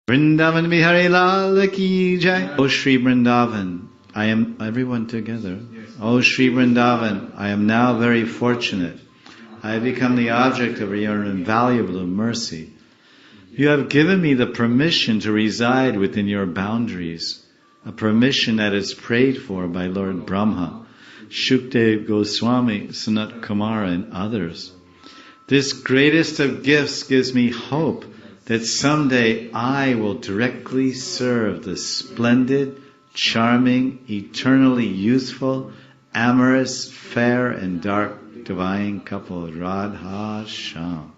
Vrindavan Bihari Lal Ki Jai. O Shri Vrindavan, I am, everyone together. O Shri Vrindavan, I am now very fortunate. I have become the object of your invaluable mercy. You have given me the permission to reside within your boundaries, a permission that is prayed for by Lord Brahma, Shukdev Goswami, Sanat Kumara, and others. This greatest of gifts gives me hope that someday I will directly serve the splendid, charming, eternally youthful, amorous, fair, and dark divine couple Radha Shyam.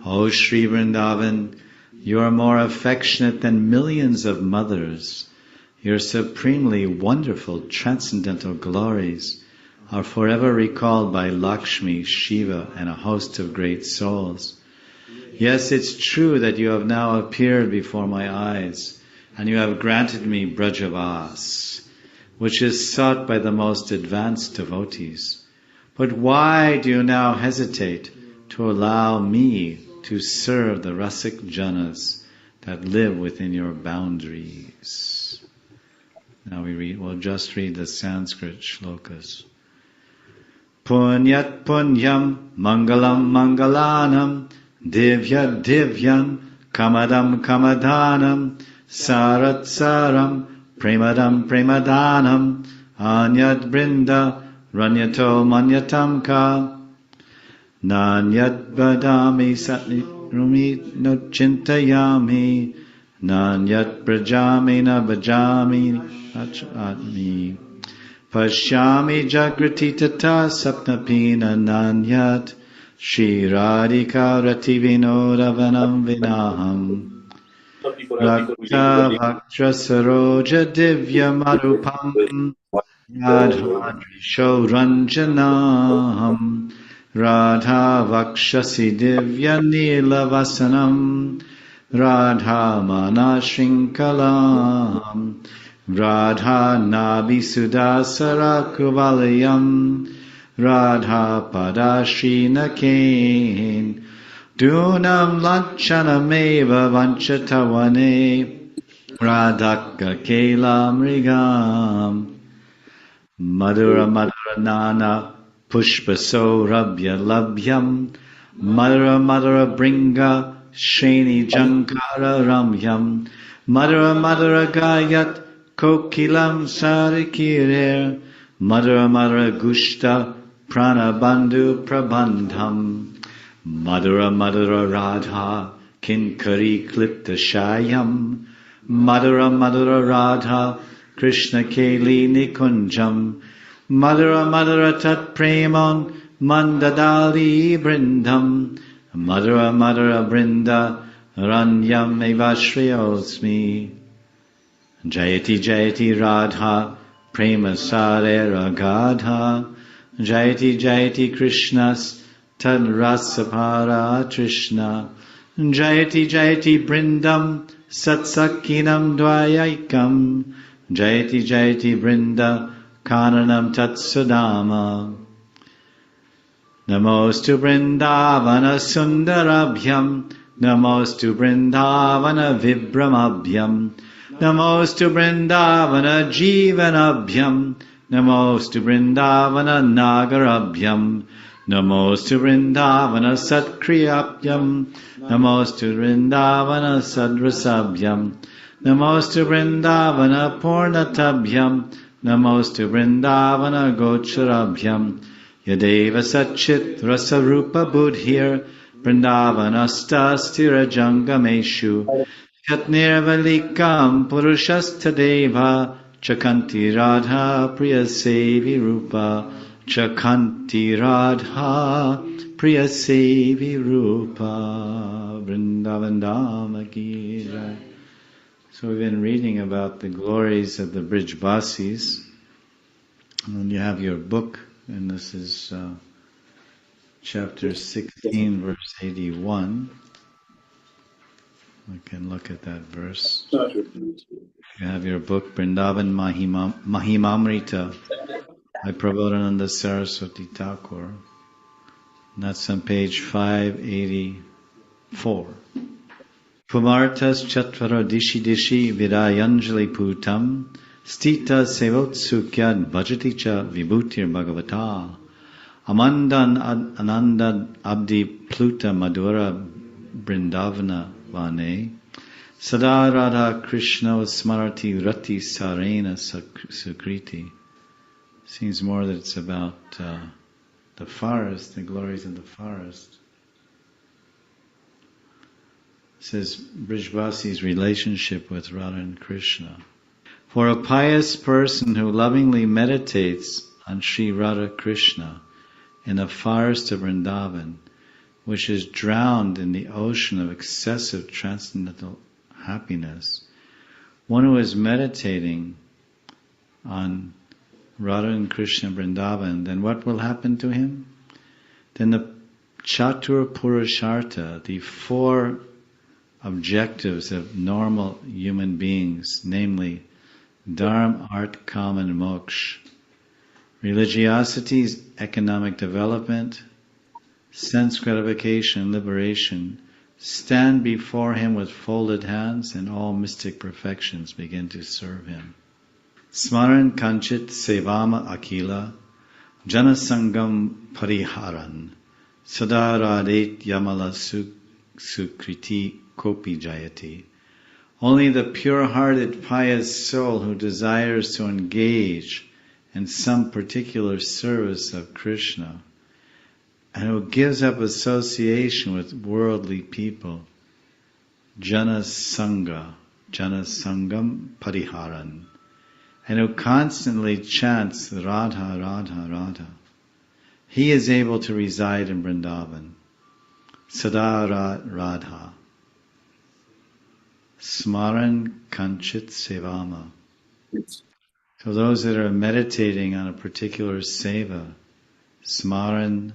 O Shri Vrindavan, you are more affectionate than millions of mothers. Your supremely wonderful transcendental glories are forever recalled by Lakshmi, Shiva, and a host of great souls. Yes, it's true that you have now appeared before my eyes, and you have granted me Brajavas, which is sought by the most advanced devotees. But why do you now hesitate to allow me to serve the Rasik Janas that live within your boundaries? Now we'll just read the Sanskrit shlokas. Punyat punyam mangalam mangalanam divya divyam kamadam kamadanam sarat saram premadam premadanam anyat brinda ranyato manyatamka nanyat badami satni rumi no chintayami nanyat brajami na bajami atmi pashyami jagrati tata sapnapina nanyat Shri Radhika Rati Vinodavanam Vinaham Rakta Bhaktra Saroja Divya Marupam Radharisho Ranjanaham Radha Vakshasi Divya Nila Vasanam Radha Mana Shrinkalam Radha Nabi Sudasara Kuvalayam Radha Padashri Nakain Dunam Lanchanameva Vanchatavane Radhaka Kela Mrigam Madhura Madhura Nana Pushpaso Rabya Labhyam Madhura Madhura Bringa Sheni Jankara Ramyam Madhura Madhura Gayat Kokilam Sarikirer Madhura Madhura Gushta Pranabandhu Prabandham Madhura Madhura Radha Kinkari Klipta Shayam Madhura Madhura Radha Krishna Keli Nikunjam Madhura Madhura Tat Premon Mandadali Brindam Madhura Madhura Brinda Ranyam Evashriyosmi Jayati Jayati Radha Prema Sare Ragadha Jayati Jayati Krishnas Tad Rasapara Trishna Jayati Jayati Brindam Satsakinam Dvayaikam Jayati Jayati Brinda Kananam Tatsudama Namostu Brindavana Sundarabhyam Namostu Brindavana Vibramabhyam Namostu Brindavana Jivanabhyam Namostu Brindavana Nagarabhyam Namostu Brindavana Satkriyabhyam Namostu Brindavana Sadrasabhyam Namostu Brindavana Purnatabhyam Namostu Brindavana Gocharabhyam Yadeva Satchit Rasarupa Buddhir Brindavanasta Jangameshu Yatnirvalikam Purushastadeva Chakanti Radha Priya Sevi Rupa Chakanti Radha Priya Sevi Rupa Vrindavan Dhama Ki Jai. So we've been reading about the glories of the Brijbasis. And you have your book, and this is chapter 16, verse 81. We can look at that verse. You have your book, Vrindavan Mahimamrita by Prabodhananda Saraswati Thakur. And that's on page 584. Pumartas chatvara dishi dishi virayanjali putam stita sevotsukya bhajati cha vibhutir bhagavata amandan anandad abdi pluta madhura brindavana vane sada radha krishna smarati rati sarena sukriti. Seems more that it's about the forest, the glories of the forest. It says Brijvasi's relationship with Radha and Krishna. For a pious person who lovingly meditates on Sri Radha Krishna in the forest of Vrindavan, which is drowned in the ocean of excessive transcendental happiness, one who is meditating on Radha and Krishna Vrindavan, then what will happen to him? Then the Chatur Purushartha, the four objectives of normal human beings, namely Dharma, Art, Kama, and Moksha, religiosity, economic development, sense gratification, liberation, stand before him with folded hands, and all mystic perfections begin to serve him. Smaran kanchit sevama akila, janasangam pariharan, sadaradet yamala sukriti kopi jayati. Only the pure-hearted pious soul who desires to engage in some particular service of Krishna and who gives up association with worldly people, janasangam pariharan, and who constantly chants Radha, Radha, Radha, he is able to reside in Vrindavan. Sada Radha. Smaran Kanchit Sevama. So those that are meditating on a particular seva, Smaran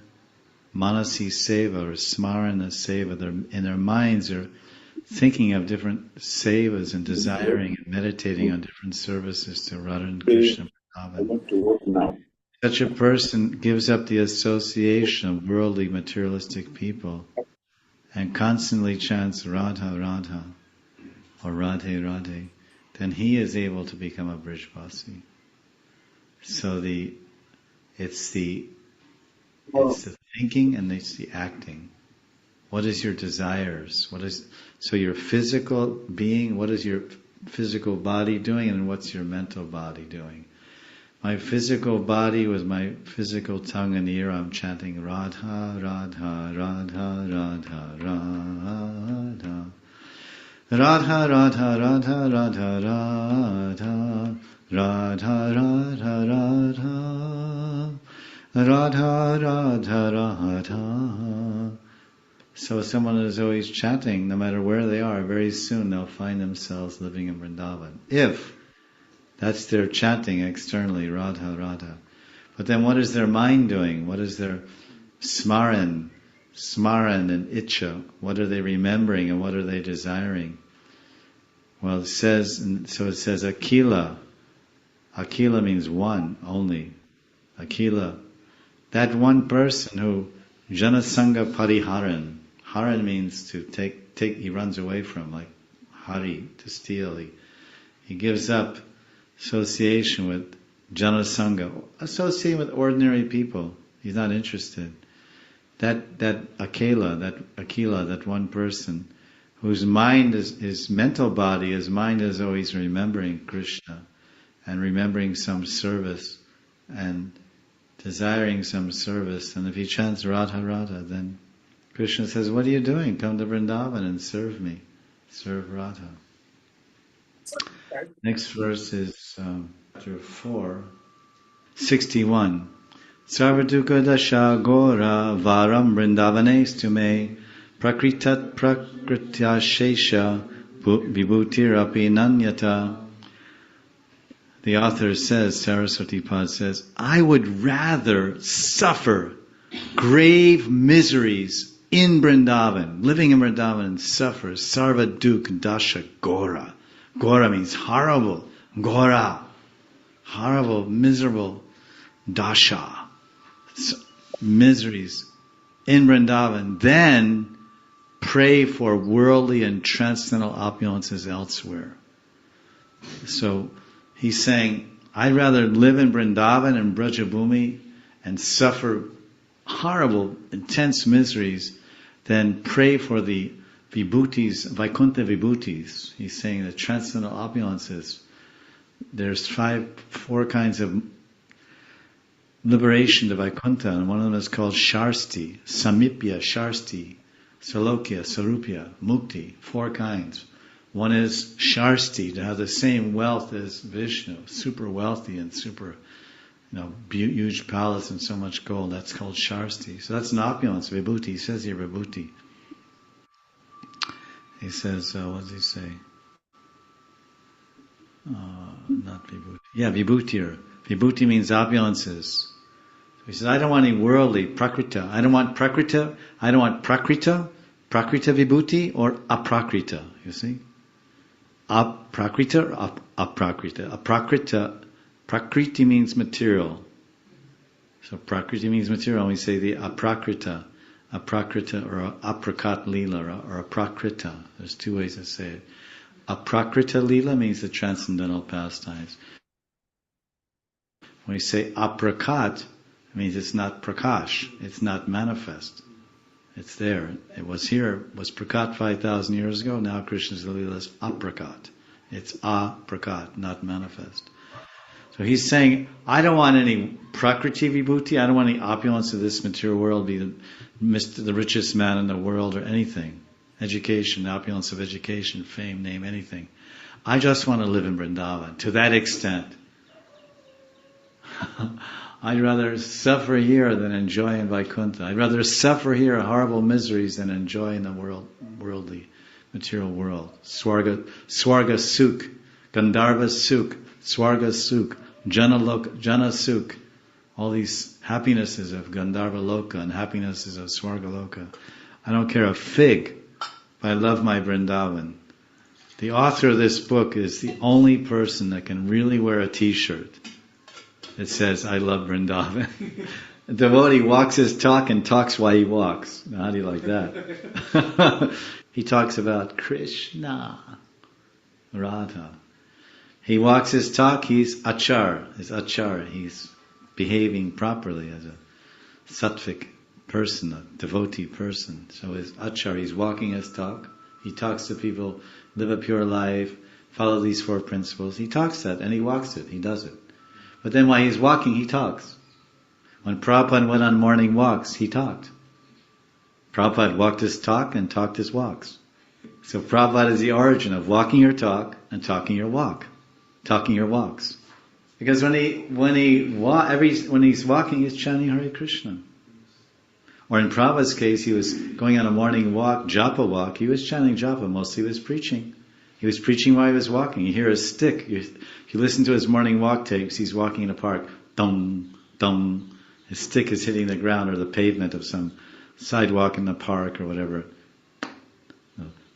Manasi Seva or Smarana Seva, in their minds are thinking of different sevas and desiring and meditating on different services to Radha and Krishna. Such a person gives up the association of worldly materialistic people and constantly chants Radha, Radha or Radhe, Radhe, then he is able to become a Brijvasi. So it's the thinking and it's the acting. What is your desires? So your physical being, what is your physical body doing, and what's your mental body doing? My physical body with my physical tongue and ear, I'm chanting Radha, Radha, Radha, Radha, Radha. Radha, Radha, Radha, Radha, Radha, Radha, Radha, Radha, Radha, Radha. So if someone is always chanting, no matter where they are, very soon they'll find themselves living in Vrindavan. If that's their chanting externally, Radha, Radha. But then what is their mind doing? What is their smaran and itcha? What are they remembering and what are they desiring? Well, it says Akila. Akila means one only. Akila. That one person who Janasanga Pariharan. Haran means to take, he runs away from, like Hari, to steal. He gives up association with Janasanga, associating with ordinary people. He's not interested. That Akela, that one person, whose mind his mental body, his mind is always remembering Krishna and remembering some service and desiring some service. And if he chants Radha, Radha, then Krishna says, what are you doing? Come to Vrindavan and serve me. Serve Radha. Next verse is chapter 4, 61. Sarvaduka dasha gora varam vrindavanestu me prakritat prakritya shesha vibhutirapi nanyata. The author says, Saraswati Pad says, I would rather suffer grave miseries in Vrindavan, living in Vrindavan and suffer sarvaduk dasha gora. Gora means horrible. Gora. Horrible, miserable. Dasha. Miseries in Vrindavan. Then pray for worldly and transcendental opulences elsewhere. So he's saying, I'd rather live in Vrindavan and Brajabhumi and suffer horrible, intense miseries than pray for the vibhutis, Vaikuntha vibhutis. He's saying the transcendental opulences. There's 4 kinds of liberation to Vaikuntha, and one of them is called Sharsti, Samipya, Sharsti, Salokya, Sarupya, Mukti, 4 kinds. One is Sharsti, to have the same wealth as Vishnu, super wealthy and super, huge palace and so much gold. That's called Sharsti. So that's an opulence, Vibhuti. He says here Vibhuti. He says, what does he say? Not Vibhuti. Yeah, Vibhuti. Vibhuti means opulences. So he says, I don't want any worldly, Prakrita. I don't want Prakrita Vibhuti or Aprakrita, you see? Aprakrita or Aprakrita. Prakriti means material. So Prakriti means material. And we say the Aprakrita or Aprakat Leela or Aprakrita. There's 2 ways to say it. Aprakrita Leela means the transcendental pastimes. When we say Aprakat, it means it's not Prakash. It's not manifest. It's there. It was Prakat 5,000 years ago. Now Krishna's Leela is Aprakat. It's Aprakat, not manifest. So he's saying, I don't want any Prakriti Vibhuti, I don't want any opulence of this material world, be the richest man in the world or anything. Education, opulence of education, fame, name, anything. I just want to live in Vrindavan, to that extent. I'd rather suffer here than enjoy in Vaikuntha. I'd rather suffer here horrible miseries than enjoy in the worldly, material world. Swarga Sukh, Gandharva Sukh, Swarga Sukh, Jana Sukh. All these happinesses of Gandharva Loka and happinesses of Swarga Loka. I don't care a fig, but I love my Vrindavan. The author of this book is the only person that can really wear a t-shirt that says, I love Vrindavan. A devotee walks his talk and talks while he walks. Now, how do you like that? He talks about Krishna, Radha. He walks his talk, he's achar. He's behaving properly as a sattvic person, a devotee person. So his achar, he's walking his talk. He talks to people, live a pure life, follow these 4 principles. He talks that and he walks it, he does it. But then while he's walking, he talks. When Prabhupada went on morning walks, he talked. Prabhupada walked his talk and talked his walks. So Prabhupada is the origin of walking your talk and talking your walk. Talking your walks. Because when he's walking, he's chanting Hare Krishna. Or in Prabhupada's case, he was going on a morning walk, japa walk, he was chanting japa, mostly he was preaching. He was preaching while he was walking. You hear a stick. If you listen to his morning walk tapes, he's walking in a park. Dum, dum. His stick is hitting the ground or the pavement of some sidewalk in the park or whatever.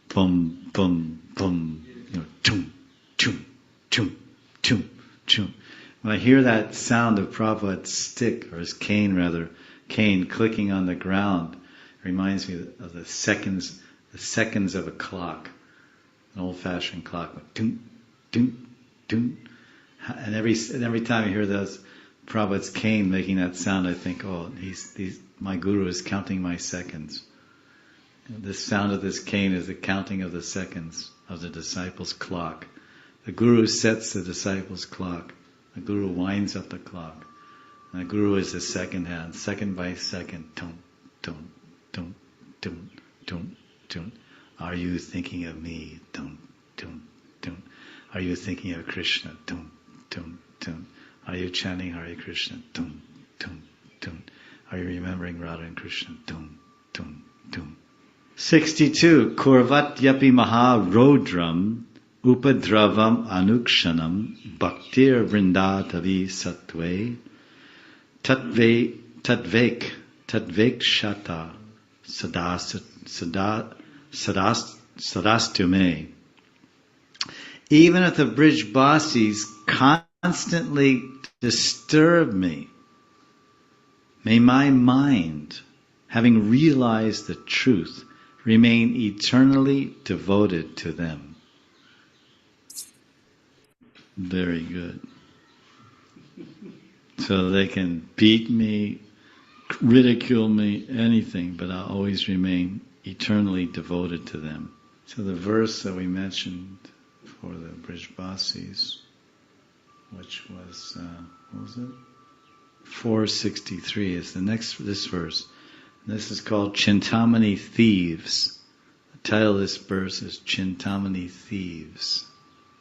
Boom, boom, boom. Chum, chum, chum, chum, chum. When I hear that sound of Prabhupada's stick, or his cane clicking on the ground, it reminds me of the seconds of a clock. An old-fashioned clock, doom, doom, doom, and every time I hear those Prabhupada's cane making that sound, I think, my guru is counting my seconds. The sound of this cane is the counting of the seconds of the disciples' clock. The guru sets the disciples' clock. The guru winds up the clock, and the guru is the second hand, second by second. Dum, dum, dum, dum, dum, dum. Are you thinking of me? Dum, dum, dum. Are you thinking of Krishna? Dum, dum, dum. Are you chanting Hare Krishna? Dum, dum, dum. Are you remembering Radha and Krishna? Dum, dum, dum. 62. Kurvat yapi maha rodram upadravam anukshanam bhaktir vrindatavi satve tatvek shata sadastume. Even if the Brijbasis constantly disturb me, may my mind, having realized the truth, remain eternally devoted to them. Very good. So they can beat me, ridicule me, anything, but I'll always remain eternally devoted to them. So the verse that we mentioned for the Brijbasis, which was, what was it? 463 is this verse. This is called Chintamani Thieves. The title of this verse is Chintamani Thieves,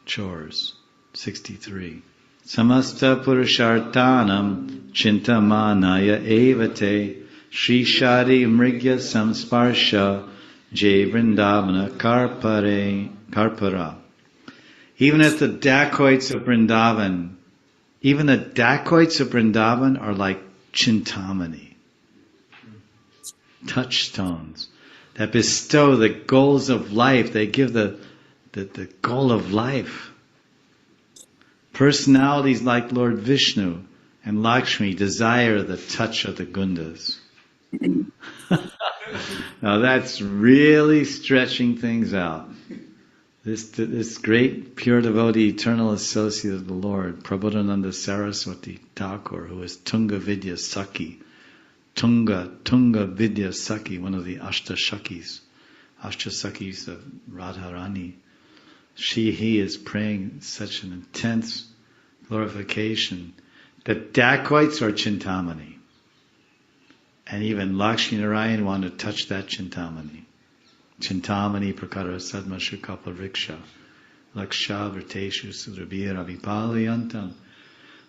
Chores, 63. Samasta Purushartanam Chintamanaya Evate Shri Shadi Mrigya Samsparsha Jai Vrindavana Karpara. Even as the dacoits of Vrindavan, even the dacoits of Vrindavan are like Chintamani, touchstones that bestow the goals of life. They give the goal of life. Personalities like Lord Vishnu and Lakshmi desire the touch of the Gundas. Now that's really stretching things out. This great pure devotee, eternal associate of the Lord, Prabodhananda Saraswati Thakur, who is Tunga Vidya Sakhi, Tunga Vidya Sakhi, one of the Ashtasakis of Radharani. He is praying such an intense glorification that dacoits are Chintamani. And even Lakshmi Narayan want to touch that Chintamani. Chintamani prakara sadma shukapa vriksha laksha vrteshu sudrabhira vipalayantam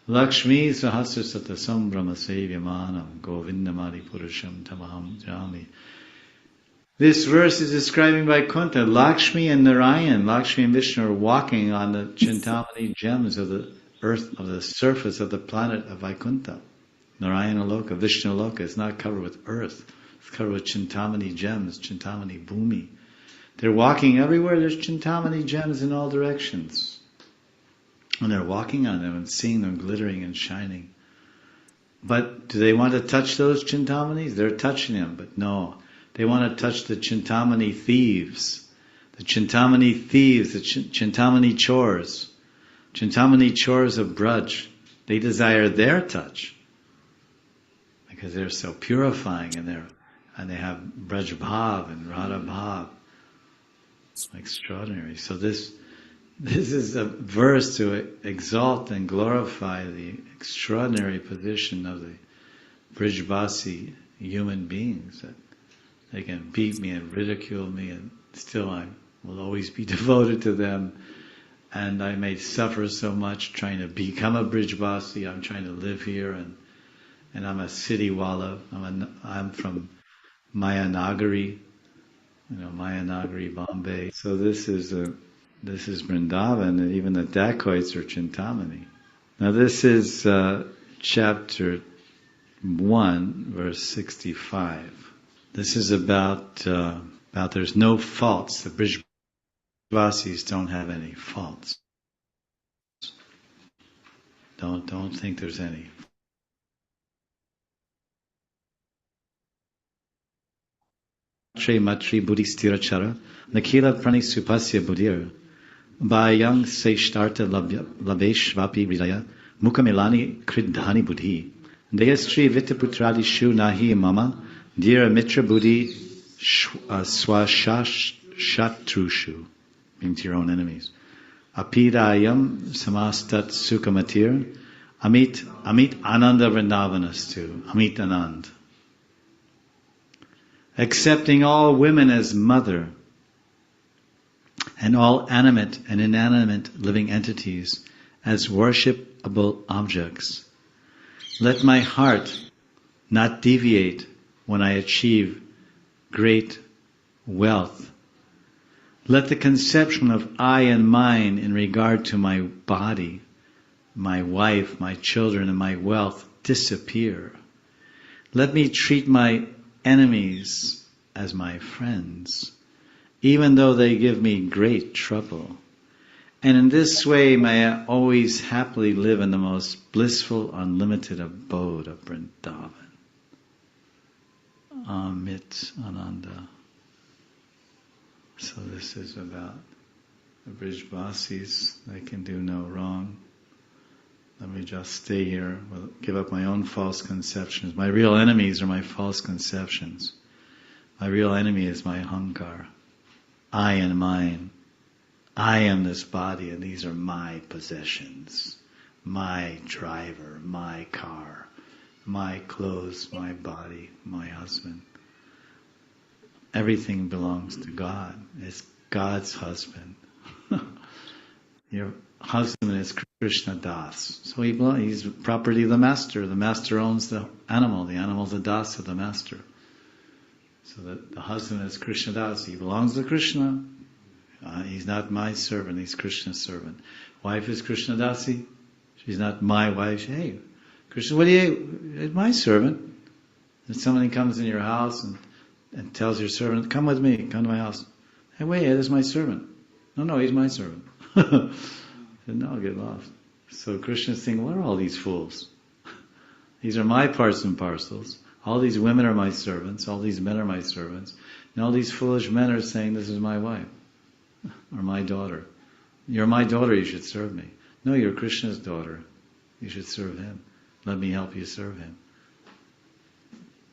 Lakshmi sahasra satasam brahma sevyamanam govindamadi purusham tamaham jami. This verse is describing Vaikuntha. Lakshmi and Narayan, Lakshmi and Vishnu are walking on the Chintamani gems of the earth, of the surface of the planet of Vaikuntha. Narayana Loka, Vishnu Loka is not covered with earth. It's covered with Chintamani gems, Chintamani Bhumi. They're walking everywhere. There's Chintamani gems in all directions. And they're walking on them and seeing them glittering and shining. But do they want to touch those Chintamanis? They're touching them, but no. They want to touch the Chintamani thieves. The Chintamani thieves, the Chintamani chores. Chintamani chores of Braj. They desire their touch. Because they're so purifying and they have Braj Bhav and Radha Bhav. Extraordinary. So this is a verse to exalt and glorify the extraordinary position of the Brijbasi human beings, that they can beat me and ridicule me and still I will always be devoted to them, and I may suffer so much trying to become a Brijbasi. I'm trying to live here and I'm a city walla. I'm from Mayanagari, Mayanagari, Bombay. So this is Vrindavan, and even the dacoits are Chintamani. Now this is chapter 1, verse 65. This is about there's no faults. The Brijbasis don't have any faults. Don't think there's any. Matri buddhistirachara nakila pranisupasya buddhir bayang seshtarta labeshvapi hridaya mukamilani kridhani buddhi deyastri vitaputralishu nahi mama dhira mitra buddhi swashatrushu, means your own enemies. Apidayam samastat sukamatir amit ananda vrindavanastu, amit anand. Accepting all women as mother, and all animate and inanimate living entities as worshipable objects. Let my heart not deviate when I achieve great wealth. Let the conception of I and mine in regard to my body, my wife, my children, and my wealth disappear. Let me treat my enemies as my friends, even though they give me great trouble. And in this way may I always happily live in the most blissful, unlimited abode of Vrindavan. Amit Ananda. So this is about the Brijvasis. They can do no wrong. Let me just stay here, give up my own false conceptions. My real enemies are my false conceptions. My real enemy is my ahankara. I and mine. I am this body and these are my possessions. My driver, my car, my clothes, my body, my husband. Everything belongs to God. It's God's husband. Your husband is Krishna Das. So he's property of the master. The master owns the animal's the das of the master. So the husband is Krishna Das. He belongs to Krishna. He's not my servant, he's Krishna's servant. Wife is Krishna Dasi. She's not my wife. Hey, Krishna, it's my servant. If somebody comes in your house and tells your servant, come with me, come to my house. Hey, wait, this is my servant. No, he's my servant. I said, no, get lost. So Krishna's thinking, what are all these fools? These are my parts and parcels. All these women are my servants. All these men are my servants. And all these foolish men are saying, this is my wife. Or my daughter. You're my daughter, you should serve me. No, you're Krishna's daughter. You should serve him. Let me help you serve him.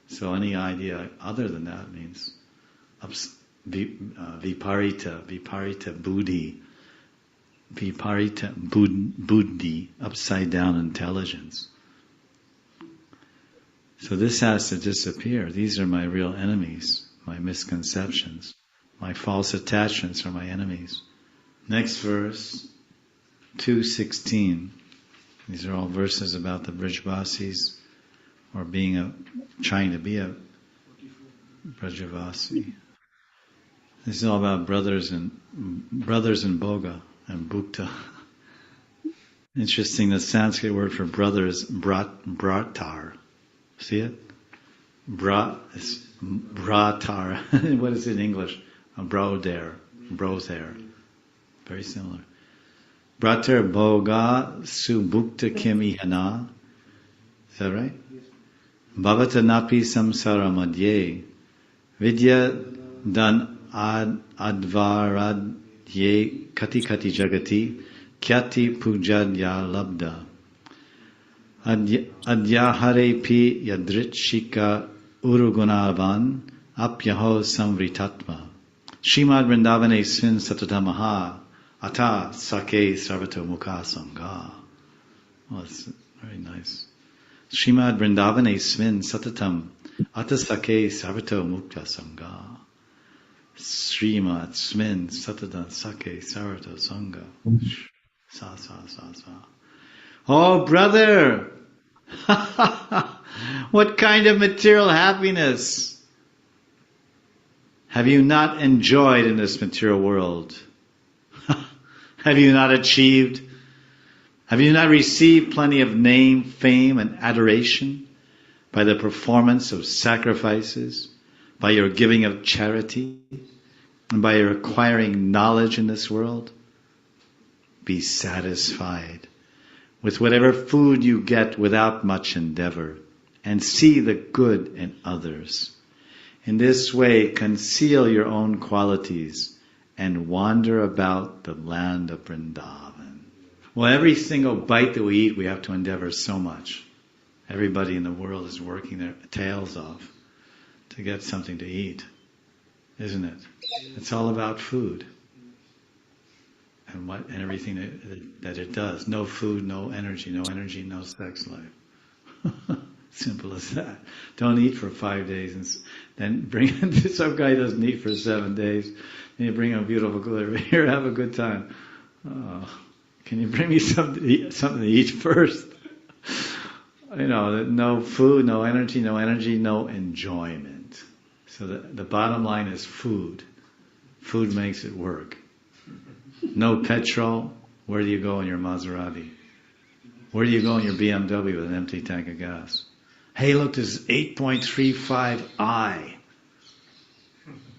So any idea other than that means viparita buddhi, viparita buddhi, upside down intelligence. So this has to disappear. These are my real enemies, my misconceptions. My false attachments are my enemies. Next verse, 2:16. These are all verses about the Brijvasis, or trying to be a Brijvasi. This is all about brothers in Boga and Bhukta. Interesting, the Sanskrit word for brother is bratar. See it? Brat is bratar. What is it in English? Brother. Very similar. Bratar Boga Subhukta Kimihana. Is that right? Bhavata Napi Samsara Madhye Vidya Dan Advaradye Kati Kati Jagati Kyati Pujadya Labda Adyahare Pi Yadritshika Urugunavan Apyaho Samvritatma Shrimad Vrindavane Smin Satatamaha Ata Sake Sarvato Mukha Sangha. Oh, that's very nice. Shrimad Vrindavane Smin Satatam Ata Sake Sarvato Mukha Sangha. Srimad Smin Satatam Sake Sarvato Sangha. Sa. Oh, brother! What kind of material happiness have you not enjoyed in this material world? Have you not achieved? Have you not received plenty of name, fame, and adoration by the performance of sacrifices, by your giving of charity, and by your acquiring knowledge in this world? Be satisfied with whatever food you get without much endeavor, and see the good in others. In this way, conceal your own qualities and wander about the land of Vrindavan. Well, every single bite that we eat, we have to endeavor so much. Everybody in the world is working their tails off to get something to eat, isn't it? It's all about food and everything that it does. No food, no energy, no sex life. Simple as that. Don't eat for 5 days and then bring some guy doesn't eat for 7 days. And you bring him a beautiful girl. Here, have a good time. Oh, can you bring me something to eat first? No food, no energy, no enjoyment. So the bottom line is food. Food makes it work. No petrol. Where do you go in your Maserati? Where do you go in your BMW with an empty tank of gas? Hey, look, this is 8.35i.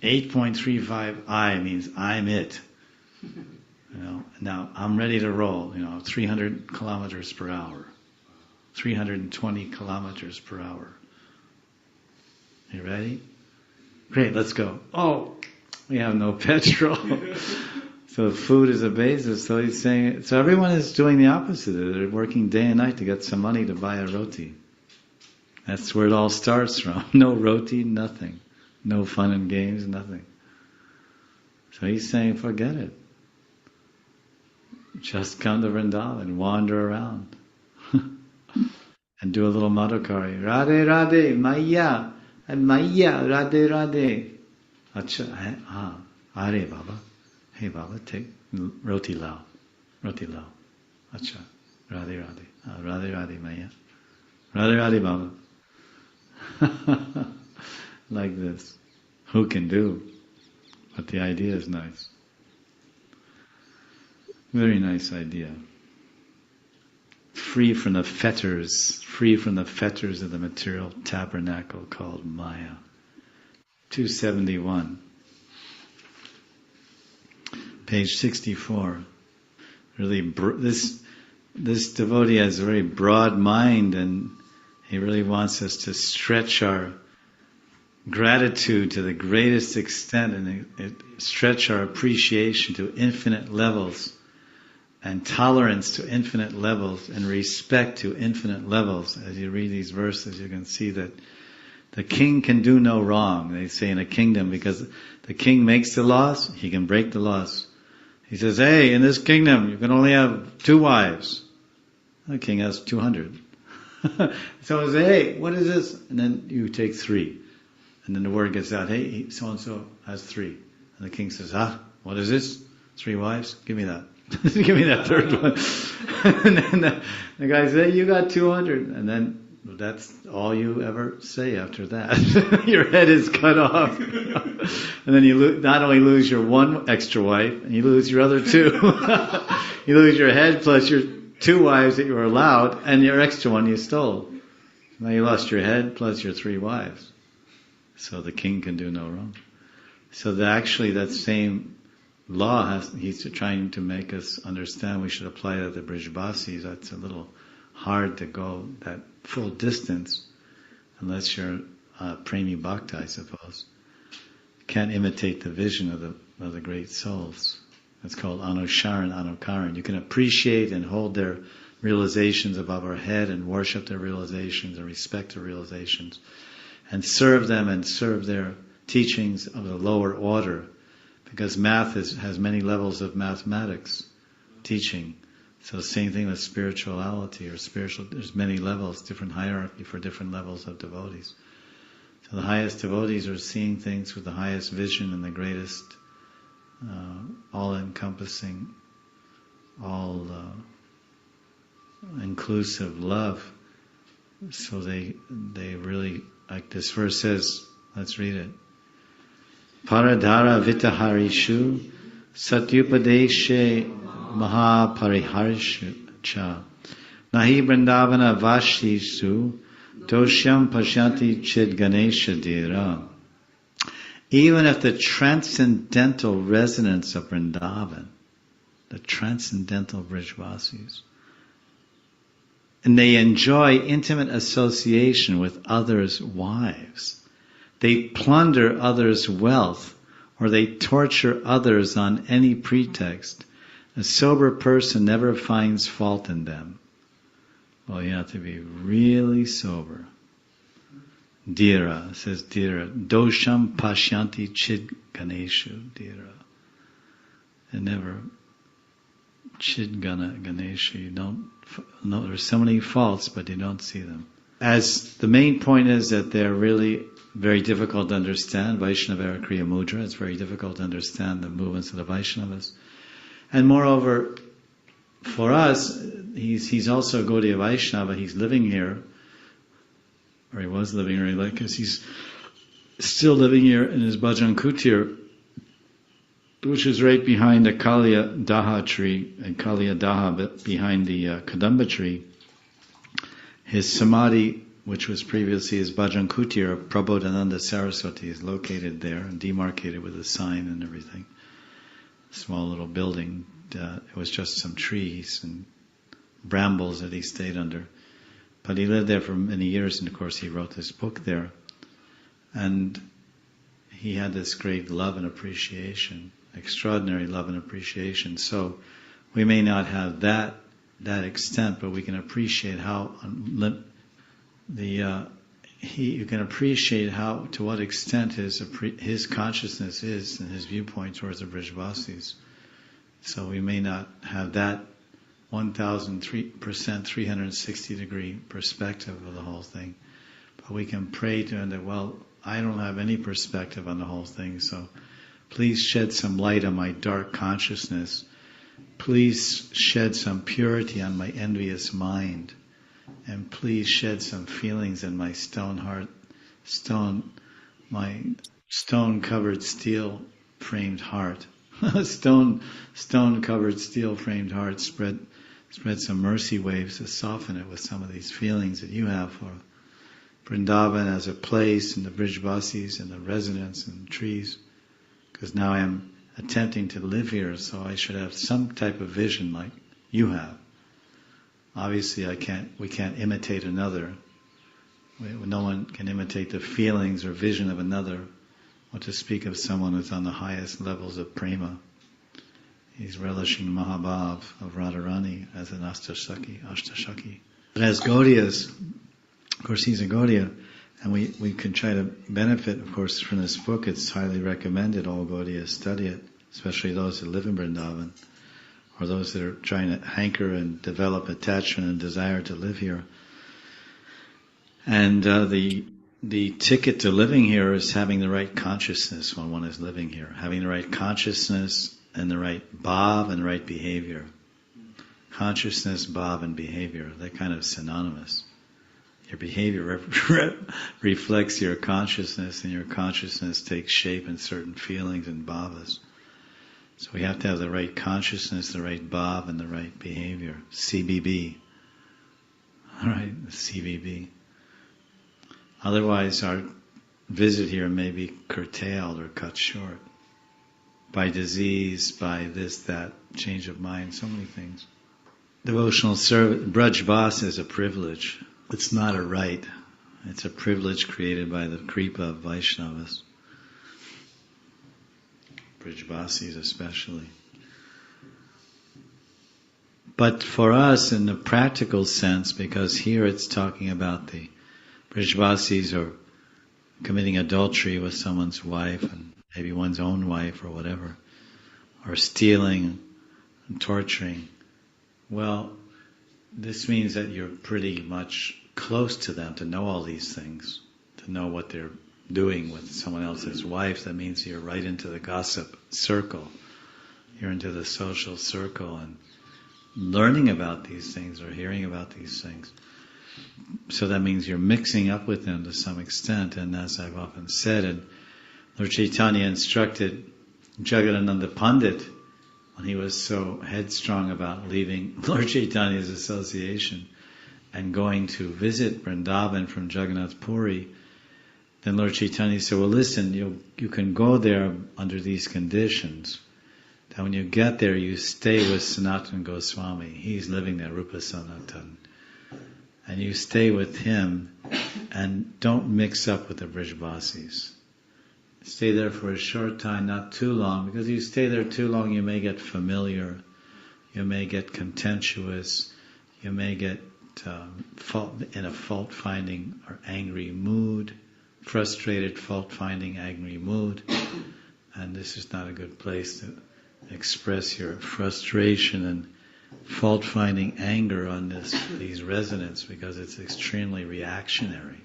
8.35i means I'm it. Now I'm ready to roll. 300 kilometers per hour, 320 kilometers per hour. You ready? Great, let's go. Oh, We have no petrol. So food is a basis. So he's saying, so everyone is doing the opposite. They're working day and night to get some money to buy a roti. That's where it all starts from. No roti, nothing. No fun and games, nothing. So he's saying, forget it. Just come to Vrindavan, wander around. And do a little Madhukari. Radhe Radhe, Maya, Maya, Radhe Radhe. Acha, Are Baba. Hey Baba, take roti lao. Roti lao. Acha, Radhe Radhe. Radhe Radhe, Maya. Radhe Radhe, Baba. Like this. Who can do? But the idea is nice. Very nice idea. Free from the fetters of the material tabernacle called Maya. 271. Page 64. Really, this devotee has a very broad mind, and he really wants us to stretch our gratitude to the greatest extent and stretch our appreciation to infinite levels, and tolerance to infinite levels, and respect to infinite levels. As you read these verses, you can see that the king can do no wrong, they say in a kingdom, because the king makes the laws, he can break the laws. He says, hey, in this kingdom, you can only have 2 wives. The king has 200. Someone says, hey, what is this? And then you take 3. And then the word gets out, hey, so-and-so has 3. And the king says, what is this? 3 wives? Give me that. Give me that 3rd one. And then the guy says, hey, you got 200. And then that's all you ever say after that. Your head is cut off. And then you not only lose your 1 extra wife, and you lose your other 2. You lose your head plus your 2 wives that you were allowed, and your extra one you stole. Now you lost your head plus your 3 wives. So the king can do no wrong. So actually that same law, he's trying to make us understand we should apply that to Brijbasis. That's a little hard to go that full distance unless you're Premi Bhakta, I suppose. Can't imitate the vision of the great souls. It's called Anusharan, Anukaran. You can appreciate and hold their realizations above our head and worship their realizations and respect their realizations and serve them and serve their teachings of the lower order, because math has many levels of mathematics teaching. So same thing with spirituality or spiritual, there's many levels, different hierarchy for different levels of devotees. So the highest devotees are seeing things with the highest vision and the greatest all-encompassing, all-inclusive love. So they really, like this verse says, let's read it. Paradhara vitaharishu satyupadeshe mahapariharshu cha nahi vrindavana vashishu doshyam pashanti chid ganesha dhira. Even if the transcendental resonance of Vrindavan, the transcendental Brijvasis, and they enjoy intimate association with others' wives, they plunder others' wealth, or they torture others on any pretext, a sober person never finds fault in them. Well, you have to be really sober. Dhira, says Dhira, dosham pashyanti chid ganeshu, Dhira. And never, chid ganeshu, you don't know, there's so many faults, but you don't see them. As the main point is that they're really very difficult to understand, Vaishnava Kriya Mudra, it's very difficult to understand the movements of the Vaishnavas. And moreover, for us, he's also a Gaudiya Vaishnava, he's living here, or he was living here, because he's still living here in his Bhajan Kutir, which is right behind the Kaliya Daha tree, and Kaliya Daha behind the Kadamba tree. His Samadhi, which was previously his Bhajan Kutir, Prabodhananda Saraswati, is located there and demarcated with a sign and everything. Small little building. It was just some trees and brambles that he stayed under. But he lived there for many years, and of course he wrote this book there. And he had this great love and appreciation, extraordinary love and appreciation. So we may not have that extent, but we can appreciate how you can appreciate how, to what extent his consciousness is and his viewpoint towards the Brijvasis. So we may not have that 1,000% 360-degree perspective of the whole thing, but we can pray to him that, well, I don't have any perspective on the whole thing, so please shed some light on my dark consciousness. Please shed some purity on my envious mind. And please shed some feelings in my my stone-covered steel-framed heart. Stone-covered steel-framed heart. Spread some mercy waves to soften it with some of these feelings that you have for Vrindavan as a place, and the Brijvasis and the residents and trees. Because now I am attempting to live here, so I should have some type of vision like you have. Obviously, we can't imitate another. No one can imitate the feelings or vision of another, or to speak of someone who's on the highest levels of prema. He's relishing Mahabhav of Radharani as an Ashtashaki. But as Gaudiyas, of course he's a Gaudiya, and we can try to benefit, of course, from this book. It's highly recommended. All Gaudiyas study it, especially those that live in Vrindavan, or those that are trying to hanker and develop attachment and desire to live here. And the ticket to living here is having the right consciousness when one is living here. Having the right consciousness and the right bhav and the right behavior. Consciousness, bhav, and behavior, they're kind of synonymous. Your behavior reflects your consciousness, and your consciousness takes shape in certain feelings and bhavas. So we have to have the right consciousness, the right bhav, and the right behavior. CBB. All right, CBB. Otherwise, our visit here may be curtailed or cut short by disease, by this, that, change of mind, so many things. Devotional service, Brajbas is a privilege. It's not a right. It's a privilege created by the Kripa of Vaishnavas. Brijvasis especially. But for us, in the practical sense, because here it's talking about the Brijvasis are committing adultery with someone's wife, and maybe one's own wife or whatever, or stealing and torturing. Well, this means that you're pretty much close to them to know all these things, to know what they're doing with someone else's wife. That means you're right into the gossip circle. You're into the social circle and learning about these things or hearing about these things. So that means you're mixing up with them to some extent. And as I've often said, and Lord Chaitanya instructed Jagadananda Pandit when he was so headstrong about leaving Lord Chaitanya's association and going to visit Vrindavan from Jagannath Puri. Then Lord Chaitanya said, well, listen, you can go there under these conditions. That when you get there, you stay with Sanatana Goswami. He's living there, Rupa Sanatana. And you stay with him and don't mix up with the Brijvasis. Stay there for a short time, not too long, because if you stay there too long, you may get familiar, you may get contemptuous, you may get in a fault-finding or angry mood, frustrated, fault-finding, angry mood. And this is not a good place to express your frustration and fault-finding anger on these residents, because it's extremely reactionary.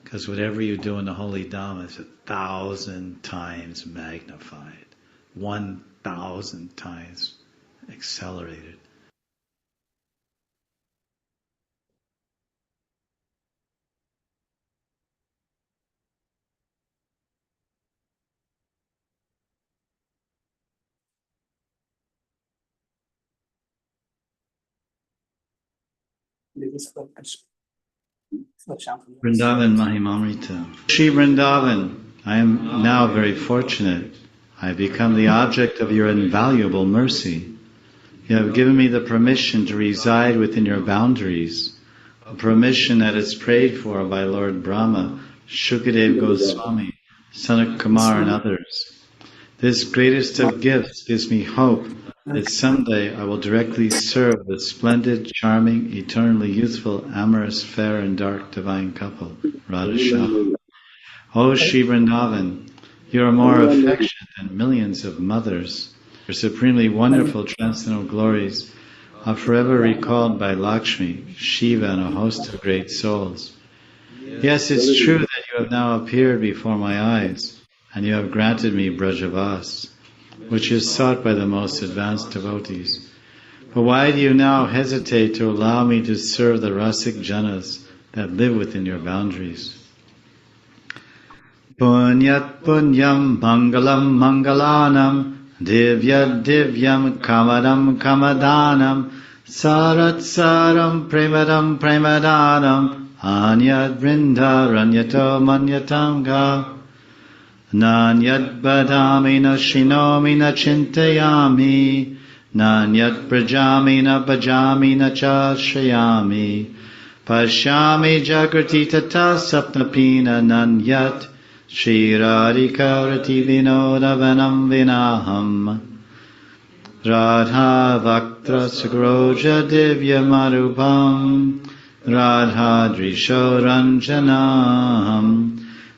Because whatever you do in the holy Dhamma is 1,000 times magnified, 1,000 times accelerated. Vrindavan Mahimamrita. Shri Vrindavan, I am now very fortunate. I have become the object of your invaluable mercy. You have given me the permission to reside within your boundaries, a permission that is prayed for by Lord Brahma, Shukadev Goswami, Sanat Kumar and others. This greatest of gifts gives me hope that someday I will directly serve the splendid, charming, eternally youthful, amorous, fair and dark divine couple, Radha Shyama. O Sri Vrindavan, you are more affectionate than millions of mothers. Your supremely wonderful transcendental glories are forever recalled by Lakshmi, Shiva and a host of great souls. Yes, it's true that you have now appeared before my eyes, and you have granted me Brajavas, which is sought by the most advanced devotees. But why do you now hesitate to allow me to serve the Rasik Janas that live within your boundaries? Punyat punyam mangalam mangalanam divyat divyam kamadam kamadanam sarat saram premadam premadanam anyad vrinda ranyato manyatam ga nanyad badami na shinomi na chintayami nanyad prajami na bhajami na chashrayami pashyami jagrati tata sapnapina nanyat Shri Radhika Rati Vinodavanam Vinaham Radha Vaktra Sagroja Divya Marupam Radha Drisho Ranjanam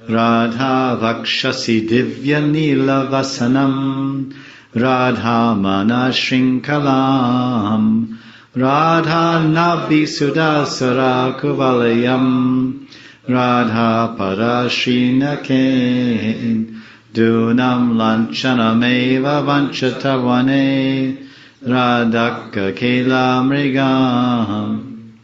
Radha Vakshasi Divya Nila Vasanam Radha Mana Shrinkalam Radha Nabi Sudasara Kuvalayam Radha Parashina Kain Dunam Lanchanameva Vanchatavane Radhaka Kela Mrigam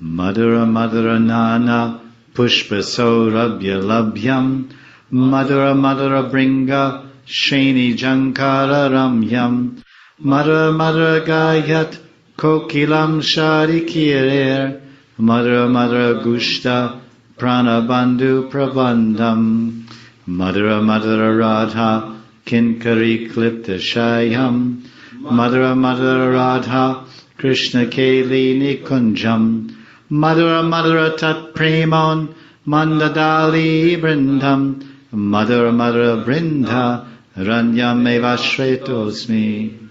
Madhura Madhura Nana Pushpa Saurabhya Labhyam Madhura Madhura Bringa Sheni Jankara Ramyam Madhura Madhura Gayat Kokilam Sharikirer Madhura Madhura Gushta Pranabandhu Prabandham Madhura Madhura Radha Kinkari Klipta Shayam Madhura Madhura Radha Krishna Keli Nikunjam Madhura Madhura Tat Premon Mandadali Brindam Madhura Madhura Brinda Ranyam Evashretosmi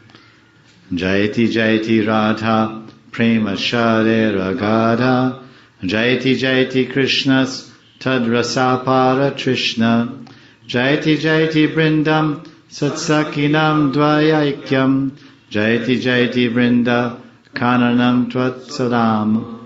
Jayati Jayati Radha Prema Share Ragada Jayati Jayati Krishnas Tadrasapara Trishna Jayati Jayati Brindam Satsakinam Dvayaikyam Jayati Jayati Brinda Kananam Tvatsalam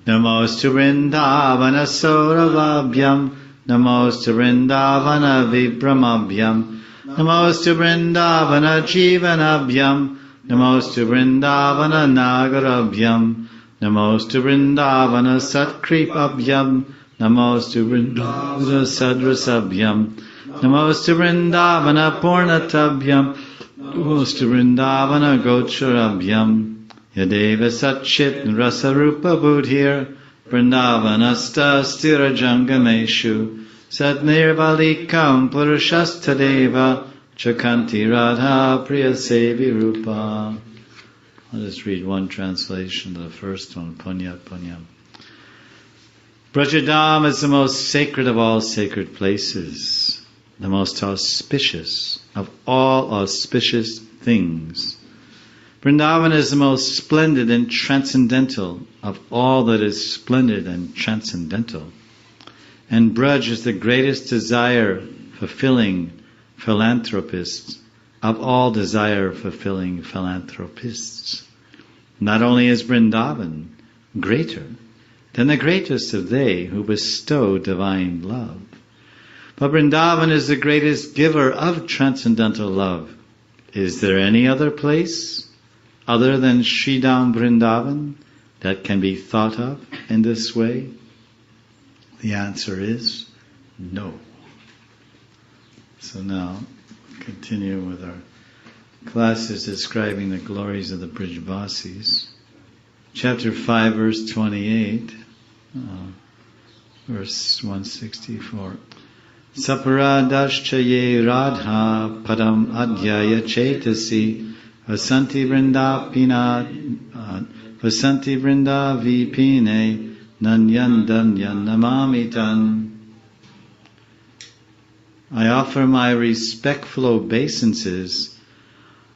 Namostu Vrindavana Sauravabhyam Namostu Vrindavana Vibramabhyam Namostu Vrindavana Jivanabhyam Namostu Vrindavana Nagarabhyam Namostu Vrindavana Satkripabhyam Namostu Vrindavana Sadrasabhyam Namostu Vrindavana Purnatabhyam Namostu Vrindavana Gocharabhyam Yadeva Satchit Rasarupa Budhir Vrindavanasta Stirajangameshu Satnirvalikam Purushastadeva Chakanti Radha Priya Sevi Rupa. I'll just read one translation of the first one, Punya Punyam. Brajadam is the most sacred of all sacred places, the most auspicious of all auspicious things. Vrindavan is the most splendid and transcendental of all that is splendid and transcendental. And Braj is the greatest desire-fulfilling philanthropist of all desire-fulfilling philanthropists. Not only is Vrindavan greater than the greatest of they who bestow divine love, but Vrindavan is the greatest giver of transcendental love. Is there any other place other than Sridham Vrindavan that can be thought of in this way? The answer is no. So now, continue with our classes describing the glories of the Brijvasis. Chapter 5, verse 28, verse 164. Saparadashchaye radha padam adhyaya chetasi vasanti vrinda vipine nanyandanyan namamitan. I offer my respectful obeisances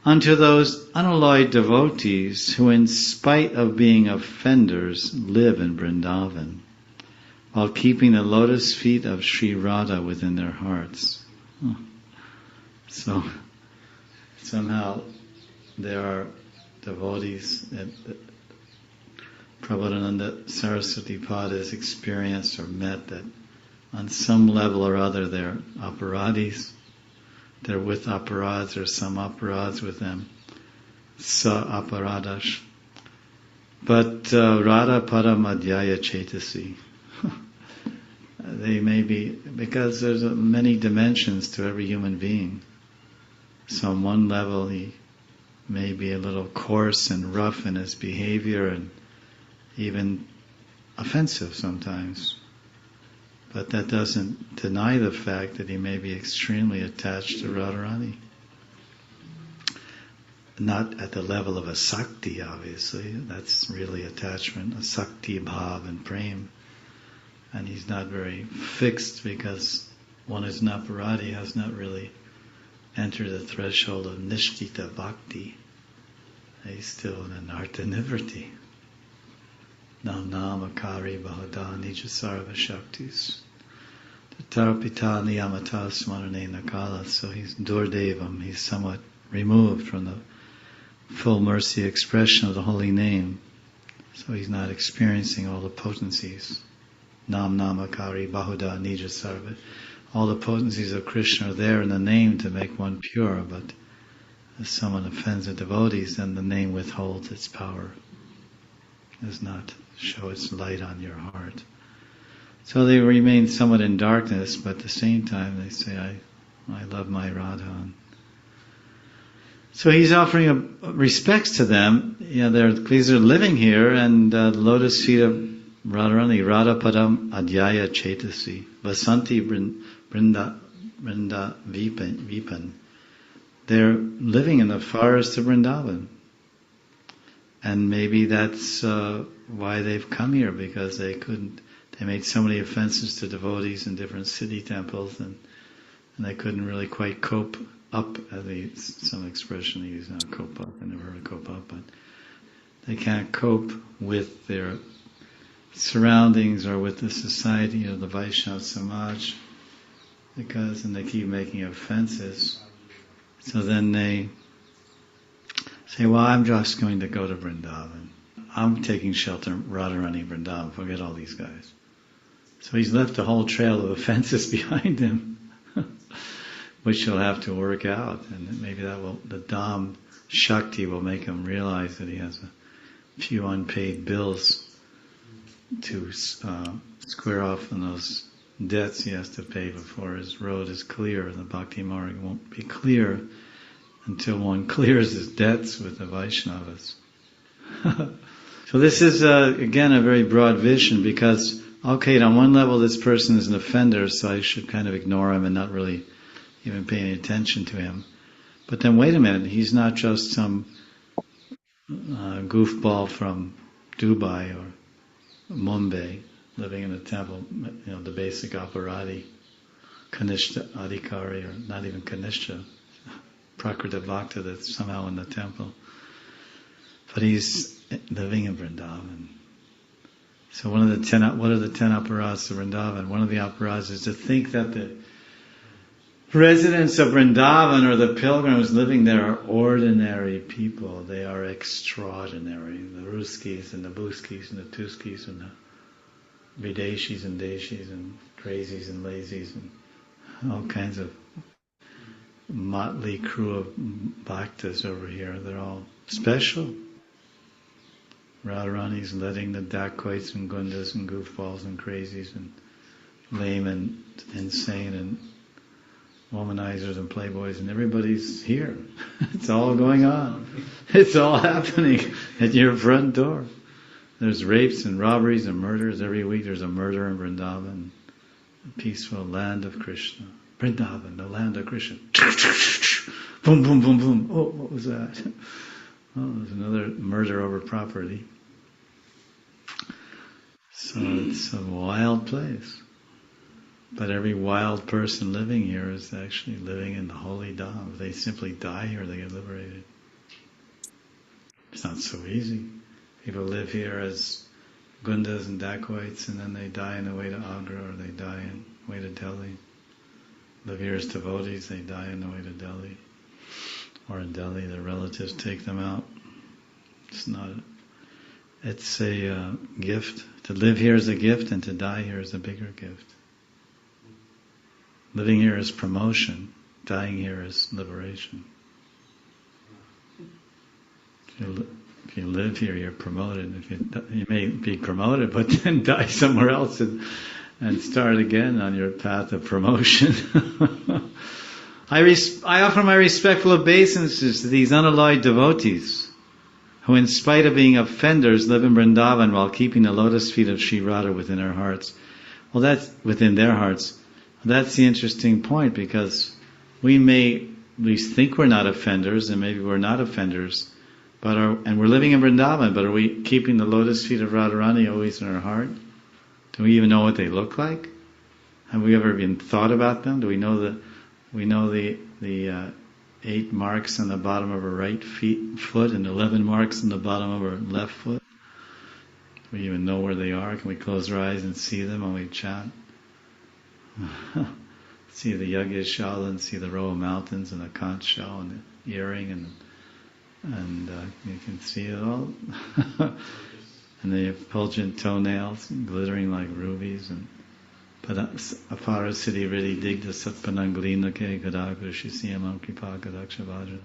unto those unalloyed devotees who, in spite of being offenders, live in Vrindavan, while keeping the lotus feet of Sri Radha within their hearts. So, somehow there are devotees that Prabhupada Saraswati Pada has experienced or met that on some level or other they're aparadis. They're with aparads, or some aparads with them. Sa aparadash. But Radha Paramadhyaya Chetasi. They may be, because there's many dimensions to every human being. So on one level he may be a little coarse and rough in his behavior and even offensive sometimes. But that doesn't deny the fact that he may be extremely attached to Radharani. Not at the level of a sakti, obviously. That's really attachment, a sakti bhav and prem. And he's not very fixed because one is an aparadi, has not really entered the threshold of nishtita bhakti. He's still in an artha nivrti. Nam namakari bahada nija sarva shaktis. Tarapita niyamata smarane nakala. So he's durdevam, he's somewhat removed from the full mercy expression of the holy name. So he's not experiencing all the potencies. Nam namakari bahuda nija sarva. All the potencies of Krishna are there in the name to make one pure, but if someone offends the devotees, then the name withholds its power. Does not show its light on your heart. So they remain somewhat in darkness, but at the same time they say, I love my Radha. So he's offering respects to them. These are living here, and the lotus feet of Radharani, Radha Padam Adhyaya Chetasi, Vasanti Brinda Vipan. They're living in the forest of Vrindavan. And maybe that's why they've come here, because they made so many offenses to devotees in different city temples, and they couldn't really quite cope up, some expression they use now, cope up. I never heard of cope up, but they can't cope with their surroundings or with the society of the Vaishnava Samaj, and they keep making offenses. So then they say, well, I'm just going to go to Vrindavan. I'm taking shelter in Radharani Vrindavan, forget all these guys. So he's left a whole trail of offenses behind him, which he'll have to work out. And maybe the Dham Shakti will make him realize that he has a few unpaid bills to square off on those debts he has to pay before his road is clear. The Bhakti Marg won't be clear until one clears his debts with the Vaishnavas. So this is, again, a very broad vision, because, okay, on one level this person is an offender, so I should kind of ignore him and not really even pay any attention to him. But then wait a minute, he's not just some goofball from Dubai or Mumbai living in a temple, the basic aparadi, Kanishta Adhikari, or not even Kanishta, Prakrita Bhakta that's somehow in the temple. But he's living in Vrindavan. So what are the 10 aparads of Vrindavan? One of the aparads is to think that the residents of Vrindavan or the pilgrims living there are ordinary people. They are extraordinary. The Ruskis and the Buskis and the Tuskis and the Videshis and Deshis and crazies and lazies and all kinds of motley crew of bhaktas over here. They're all special. Radharani's letting the dacoits and gundas and goofballs and crazies and lame and insane and womanizers and playboys and everybody's here. It's all going on. It's all happening at your front door. There's rapes and robberies and murders. Every week there's a murder in Vrindavan, the peaceful land of Krishna. Vrindavan, the land of Krishna. Boom, boom, boom, boom. Oh, what was that? Oh, there's another murder over property. So it's a wild place. But every wild person living here is actually living in the holy Dham. If they simply die here, they get liberated. It's not so easy. People live here as gundas and dacoits, and then they die on the way to Agra, or they die on the way to Delhi. Live here as devotees, they die on the way to Delhi. Or in Delhi, their relatives take them out. It's a gift. To live here is a gift, and to die here is a bigger gift. Living here is promotion. Dying here is liberation. If you live here, you're promoted. You may be promoted, but then die somewhere else and start again on your path of promotion. I offer my respectful obeisances to these unalloyed devotees who, in spite of being offenders, live in Vrindavan while keeping the lotus feet of Sri Radha within our hearts. Well, that's within their hearts. That's the interesting point, because we think we're not offenders, and maybe we're not offenders, and we're living in Vrindavan, but are we keeping the lotus feet of Radharani always in our heart? Do we even know what they look like? Have we ever even thought about them? Do we know the 8 marks on the bottom of our right foot and 11 marks on the bottom of our left foot? Do we even know where they are? Can we close our eyes and see them when we chant? See the Yagya-shala and see the row of mountains and the conch shell and the earring and you can see it all. And the effulgent toenails glittering like rubies. And Apara Siddhi Riddhi Digdha Satpananglina Ke Gadagra Shisiyamam Kripa Gadakshavajana.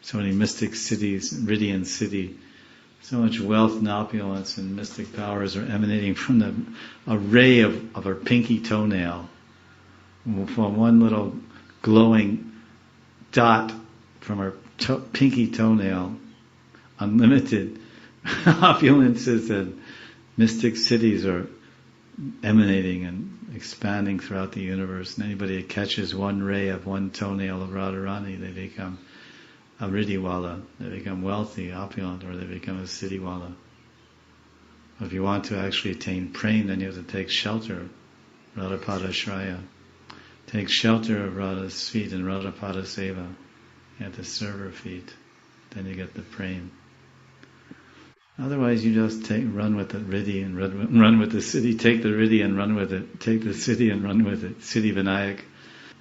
So many mystic cities, Riddhi and Siddhi. So much wealth and opulence and mystic powers are emanating from the array of our pinky toenail. From one little glowing dot from our pinky toenail, unlimited opulences and mystic cities are emanating and expanding throughout the universe. And anybody that catches one ray of one toenail of Radharani, they become a Riddhiwala, they become wealthy, opulent, or they become a Siddhiwala. If you want to actually attain prem, then you have to take shelter, Radhapada Shraya. Take shelter of Radha's feet and Radhapada Seva. You have to serve her feet. Then you get the prem. Otherwise you just run with the Riddhi and run with the Siddhi. Take the Riddhi and run with it. Take the Siddhi and run with it. Siddhi Vinayak.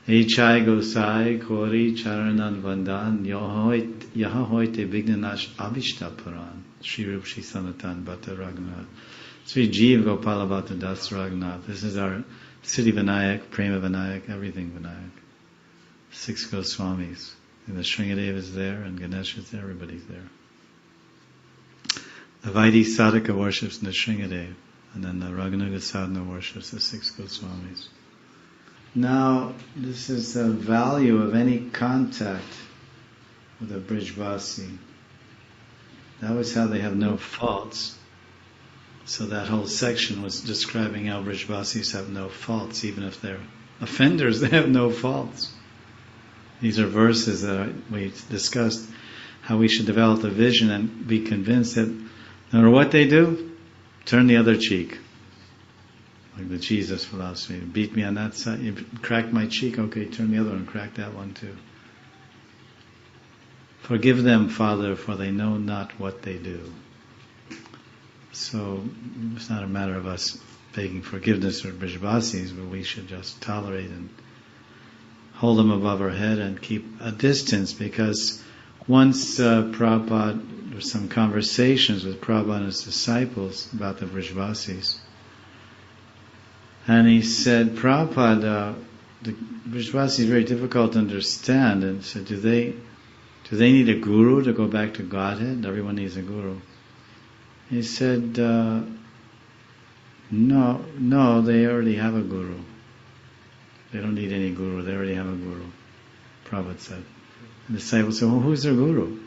Echai Gosai Kori Charanan Vandan Yaha Hoite Vignanash Avishta Puran. Shri Rup Shri Sanatan Bhatta Raghunath. Sri Jeev Gopala Bhatta Das Raghunath. This is our Siddhi Vinayak, Prema Vinayak, everything Vinayak. 6 Goswamis. And the Shringadev is there, and Ganesh is there, everybody's there. The Vaidhi Sadhaka worships the Shringadev, and then the Raghunaga Sadhana worships the 6 Goswamis. Now, this is the value of any contact with a Brijvasi. That was how they have no faults. So that whole section was describing how Brijvasis have no faults, even if they're offenders, they have no faults. These are verses that we discussed, how we should develop the vision and be convinced that no matter what they do, turn the other cheek. Like the Jesus philosophy. Beat me on that side, you cracked my cheek, okay, turn the other one, crack that one too. Forgive them, Father, for they know not what they do. So it's not a matter of us begging forgiveness for Brijvasis, but we should just tolerate and hold them above our head and keep a distance, because once Prabhupada, there were some conversations with Prabhupada and his disciples about the Brijvasis, and he said, Prabhupada, the Brijvasis is very difficult to understand, and said, do they need a guru to go back to Godhead? Everyone needs a guru. He said, no, they already have a guru. They don't need any guru, they already have a guru, Prabhupada said. And the disciples said, well, who's their guru?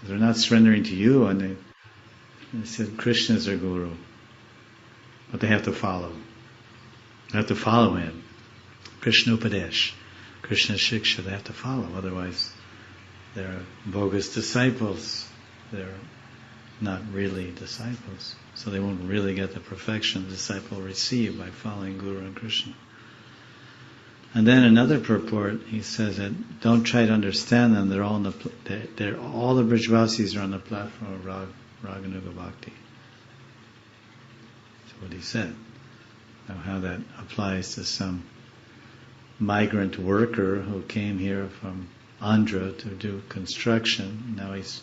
They're not surrendering to you, and they said, Krishna is their guru. But they have to follow. They have to follow him. Krishna Upadesh, Krishna Shiksha, they have to follow, otherwise they're bogus disciples. They're not really disciples. So they won't really get the perfection the disciple will receive by following Guru and Krishna. And then another purport, he says that don't try to understand them. They're all all the Brijvasis are on the platform of Raganuga Bhakti. That's what he said. Now, how that applies to some migrant worker who came here from Andhra to do construction. Now his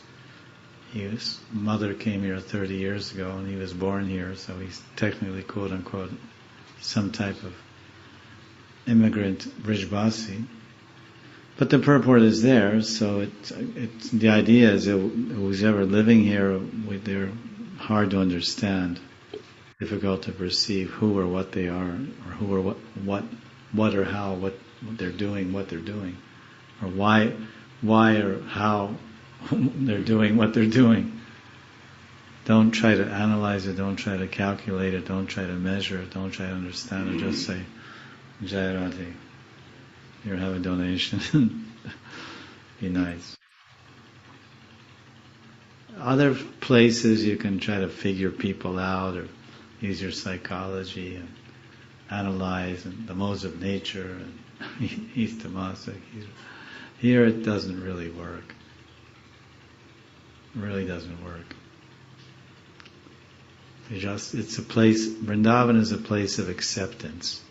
mother came here 30 years ago, and he was born here, so he's technically, quote unquote, some type of immigrant Brijvasi. But the purport is there, so it's the idea is that who's ever living here, they're hard to understand, difficult to perceive who or what they are, or who or what or how, what they're doing, or why or how they're doing what they're doing. Don't try to analyze it, don't try to calculate it, don't try to measure it, don't try to understand it, just say, Jai Radhe, here, have a donation. Be nice. Other places you can try to figure people out or use your psychology and analyze and the modes of nature and East Tamasic. Here it doesn't really work. It really doesn't work. It's a place, Vrindavan is a place of acceptance.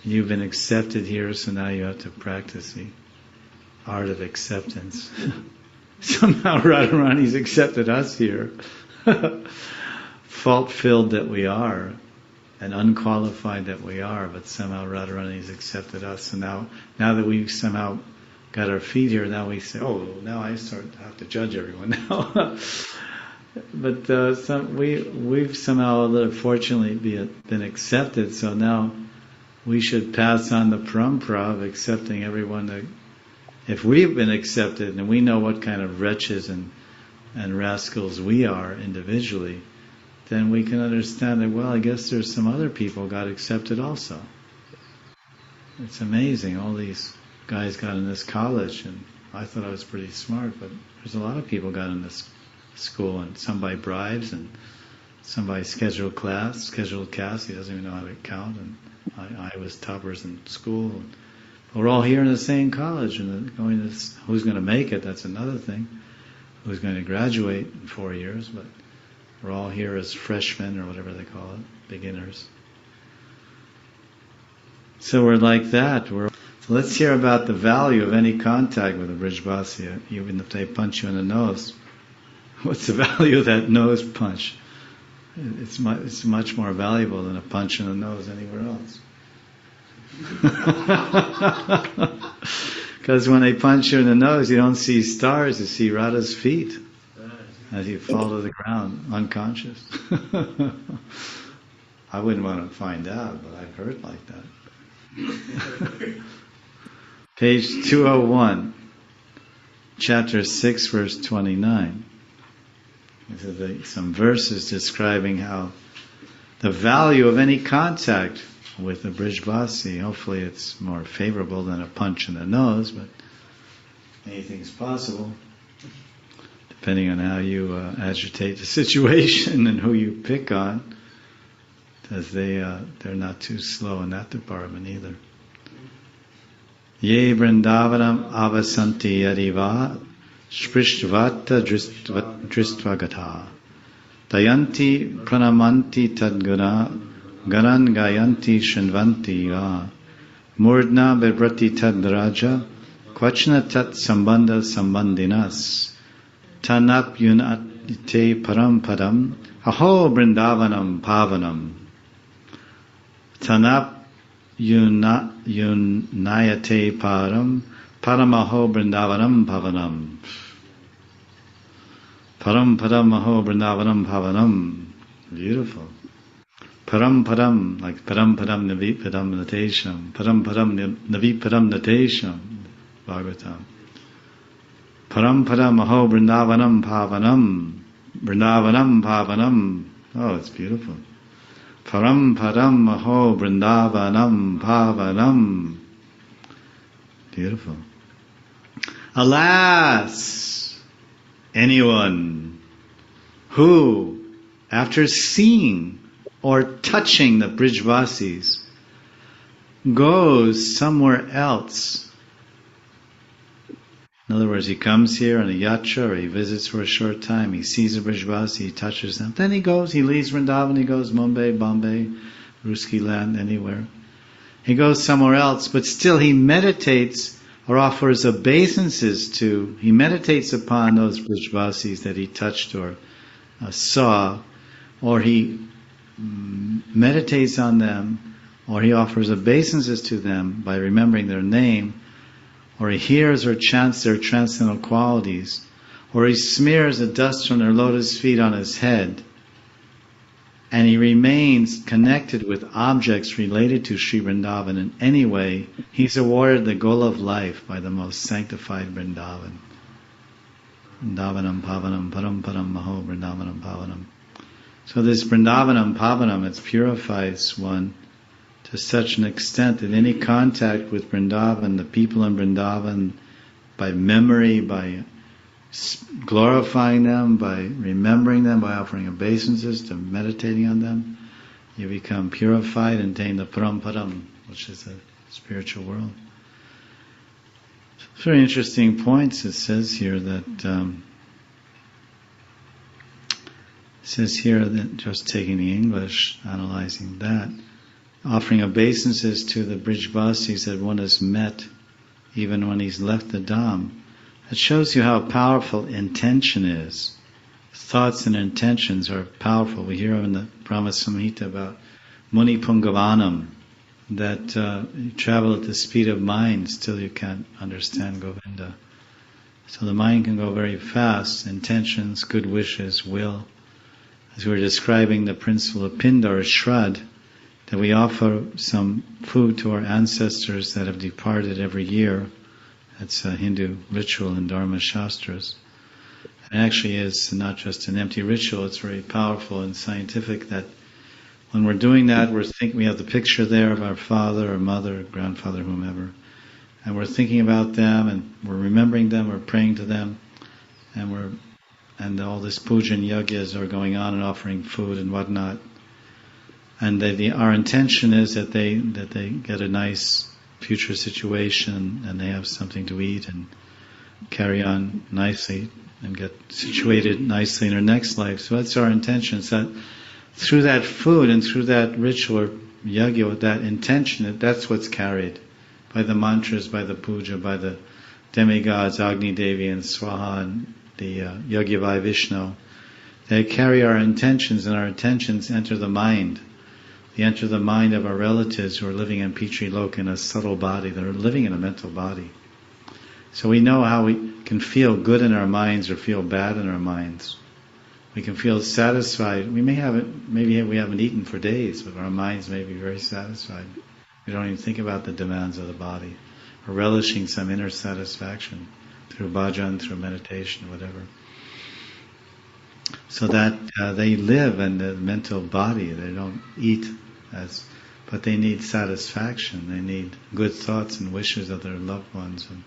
You've been accepted here, so now you have to practice the art of acceptance. Somehow Radharani's accepted us here. Fault-filled that we are, and unqualified that we are, but somehow Radharani's accepted us. So now that we've somehow got our feet here, now we say, oh, now I have to judge everyone now. But we've somehow, fortunately, been accepted, so now we should pass on the parampara of accepting everyone. If we've been accepted and we know what kind of wretches and rascals we are individually, then we can understand that, well, I guess there's some other people got accepted also. It's amazing. All these guys got in this college, and I thought I was pretty smart, but there's a lot of people got in this school, and some by bribes, and some by scheduled caste. He doesn't even know how to count, and I was toppers in school. We're all here in the same college, and who's going to make it, that's another thing. Who's going to graduate in 4 years, but we're all here as freshmen, or whatever they call it, beginners. So we're like that. So let's hear about the value of any contact with a Brijvasi, even if they punch you in the nose. What's the value of that nose punch? It's much more valuable than a punch in the nose anywhere else. Because when they punch you in the nose, you don't see stars, you see Radha's feet as you fall to the ground, unconscious. I wouldn't want to find out, but I've heard like that. Page 201, chapter 6, verse 29. Some verses describing how the value of any contact with a Brijvasi, hopefully it's more favorable than a punch in the nose, but anything's possible, depending on how you agitate the situation and who you pick on, because they're not too slow in that department either. Ye Vrindavanam avasanti yadiva Sprishtvata dristvagata Dayanti pranamanti tadguna Ganan gayanti shinvanti ya Murdna bibrati tadraja Kvachna tat sambandha sambandhinas Tanap yunate param padam Aho Vrindavanam pavanam Tanap yunayate param Paramaho Vrindavanam Bhavanam. Param Padamaho Vrindavanam Bhavanam. Beautiful. Param Padam, like Param Padam Navipadam Natesham. Param Padam Navipadam Natesham. Bhagavatam. Param Padamaho Vrindavanam Bhavanam. Vrindavanam Bhavanam. Oh, it's beautiful. Param Padamaho Vrindavanam Bhavanam. Beautiful. Alas, anyone who, after seeing or touching the Brijvasis, goes somewhere else. In other words, he comes here on a yatra, or he visits for a short time, he sees a Brijvasi, he touches them, then he leaves Vrindavan, he goes Mumbai, Bombay, Ruski land, anywhere. He goes somewhere else, but still he meditates or offers obeisances to, he meditates upon those Brijvasis that he touched or saw, or he meditates on them, or he offers obeisances to them by remembering their name, or he hears or chants their transcendental qualities, or he smears the dust from their lotus feet on his head, and he remains connected with objects related to Sri Vrindavan in any way, he's awarded the goal of life by the most sanctified Vrindavan. Vrindavanam Pavanam Param Param Maho Vrindavanam Pavanam. So this Vrindavanam Pavanam, it purifies one to such an extent that any contact with Vrindavan, the people in Vrindavan, by memory, by glorifying them, by remembering them, by offering obeisances, to meditating on them, you become purified and attain the Paramparam, which is the spiritual world. Very interesting points. It says here that just taking the English, analyzing that, offering obeisances to the Brijvasis that one has met even when he's left the Dham. It shows you how powerful intention is. Thoughts and intentions are powerful. We hear in the Brahma Samhita about Muni Pungavanam, that you travel at the speed of mind, still you can't understand Govinda. So the mind can go very fast. Intentions, good wishes, will. As we were describing the principle of Pinda or Shrad, that we offer some food to our ancestors that have departed every year. That's a Hindu ritual in Dharma Shastras. It actually is not just an empty ritual, it's very powerful and scientific that when we're doing that, we have the picture there of our father or mother, grandfather, whomever, and we're thinking about them and we're remembering them, we're praying to them, and all this puja and yagyas are going on and offering food and whatnot. And our intention is that they get a nice future situation and they have something to eat and carry on nicely and get situated nicely in their next life. So that's our intention. So that through that food and through that ritual or yagya, with that intention, that's what's carried by the mantras, by the puja, by the demigods, Agni Devi and Swaha and the Yagyavai Vishnu. They carry our intentions, and our intentions enter the mind. They enter the mind of our relatives who are living in Pitri Loka in a subtle body. They're living in a mental body. So we know how we can feel good in our minds or feel bad in our minds. We can feel satisfied. Maybe we haven't eaten for days, but our minds may be very satisfied. We don't even think about the demands of the body. We're relishing some inner satisfaction through bhajan, through meditation, whatever. So that they live in the mental body. They don't eat but they need satisfaction. They need good thoughts and wishes of their loved ones, and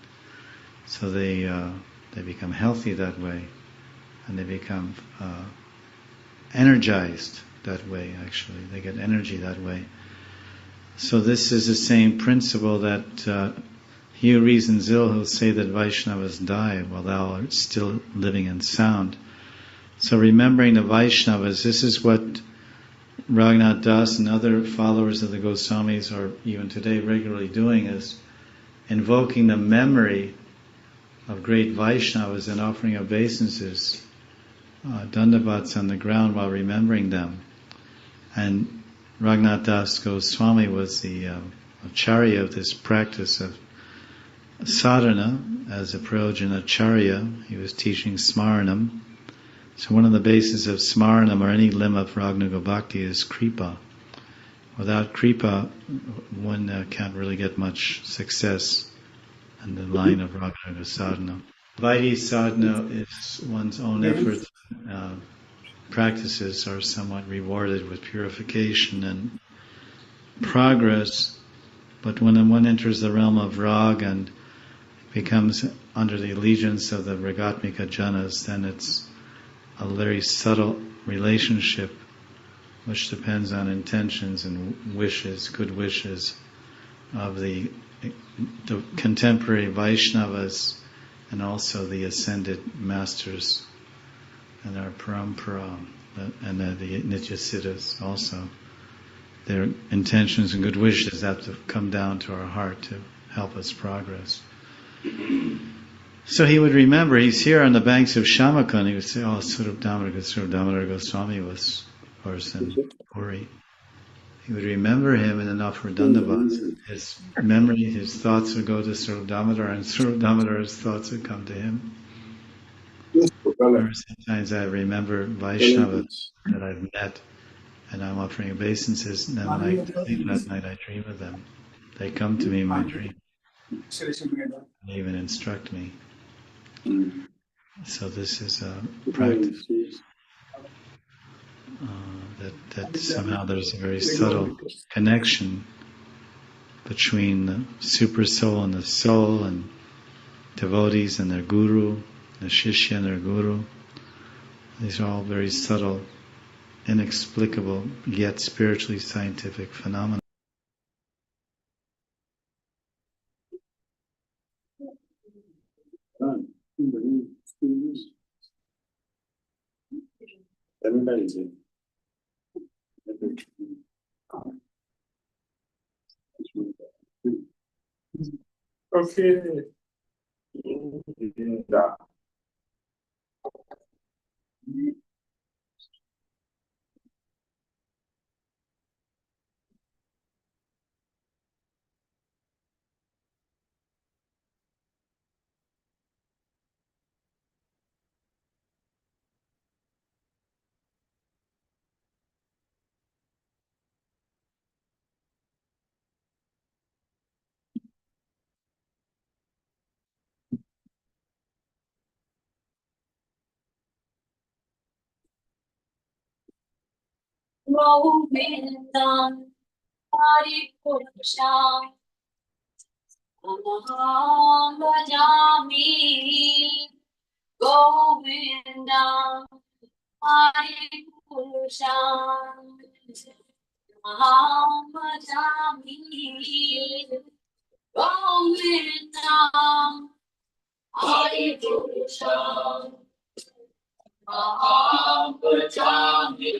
so they become healthy that way, and they become energized that way. Actually, they get energy that way. So this is the same principle that he who reasons ill, he'll say that Vaishnavas die while thou art still living and sound. So remembering the Vaishnavas, this is what Raghunath Das and other followers of the Goswamis are even today regularly doing, is invoking the memory of great Vaishnavas and offering obeisances, dandavats on the ground while remembering them. And Raghunath Das Goswami was the acharya of this practice of sadhana as a Prayojan acharya. He was teaching smaranam. So one of the bases of smaranam or any limb of Raghunaga Bhakti is kripa. Without kripa, one can't really get much success in the line of Raghunaga sadhana. Vaidhi sadhana is one's own effort. Practices are somewhat rewarded with purification and progress, but when one enters the realm of rag and becomes under the allegiance of the ragatmika janas, then it's a very subtle relationship which depends on intentions and wishes, good wishes, of the contemporary Vaishnavas and also the ascended masters and our parampara and the Nityasiddhas also. Their intentions and good wishes have to come down to our heart to help us progress. So he would remember, he's here on the banks of Shamakund, he would say, oh, Dhira Damodara Swami was, of course, in Puri. He would remember him in enough Redundavas. His memory, his thoughts would go to Dhira Damodara, and Dhira Damodara's thoughts would come to him. Sometimes I remember Vaishnavas that I've met, and I'm offering obeisances, and then when I sleep that night, I dream of them. They come to me in my dream. They even instruct me. So this is a practice that somehow there's a very subtle connection between the super soul and the soul, and devotees and their guru, the shishya and their guru. These are all very subtle, inexplicable, yet spiritually scientific phenomena. Okay. Govindam Paripurusham Amaham Bhajami Govindam Paripurusham Amaham Bhajami Govindam Paripurusham Amaham Bhajami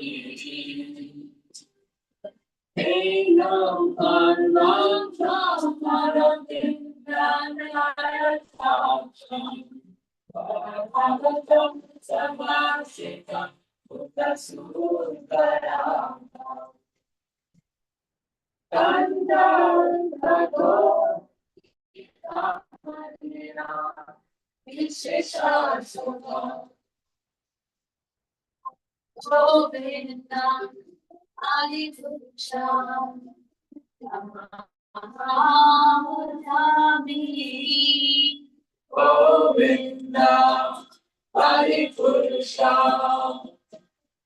Enam Parvam Paratim Pranayam Paravatam Samasita Uttasukaram Kandam Bhago Madina Vishesha Sukha Govindam Adipurusham Namahami Govindam Adipurusham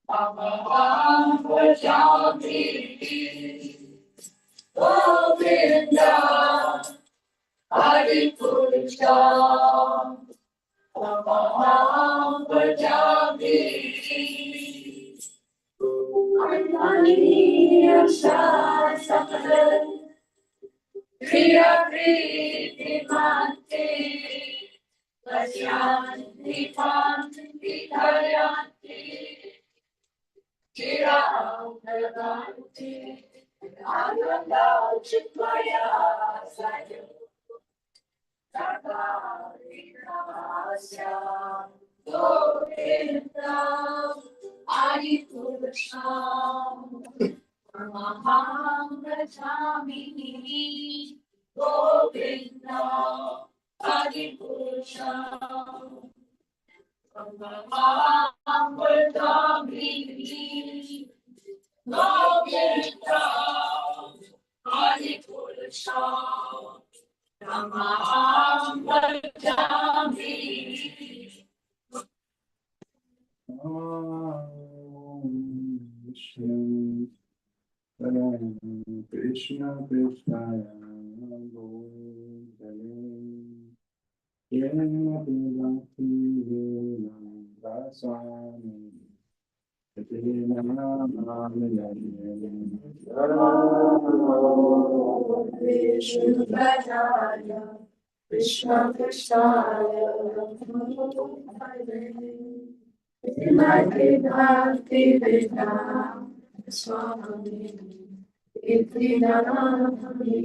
Namahami Govindam Adipurusham Namahami Ananiya Shasakal Kriya Priti Mante Vasyanti Panti Karyanti Kira Bhaganti Ananda Chitmaya Sayo Sarvari Namasyam Govindam Adipurusham Amaham Bhajami Govindam Adipurusham Amaham Bhajami Govindam Adipurusham Amaham Bhajami Krishna Krishna Govindale Yena Bhakti Dhira Swami Dhira Damodara Vishnu-padaya, Krishna-krishnaya, Srimati Bhakti-Dhira Swami, Dhira Damodara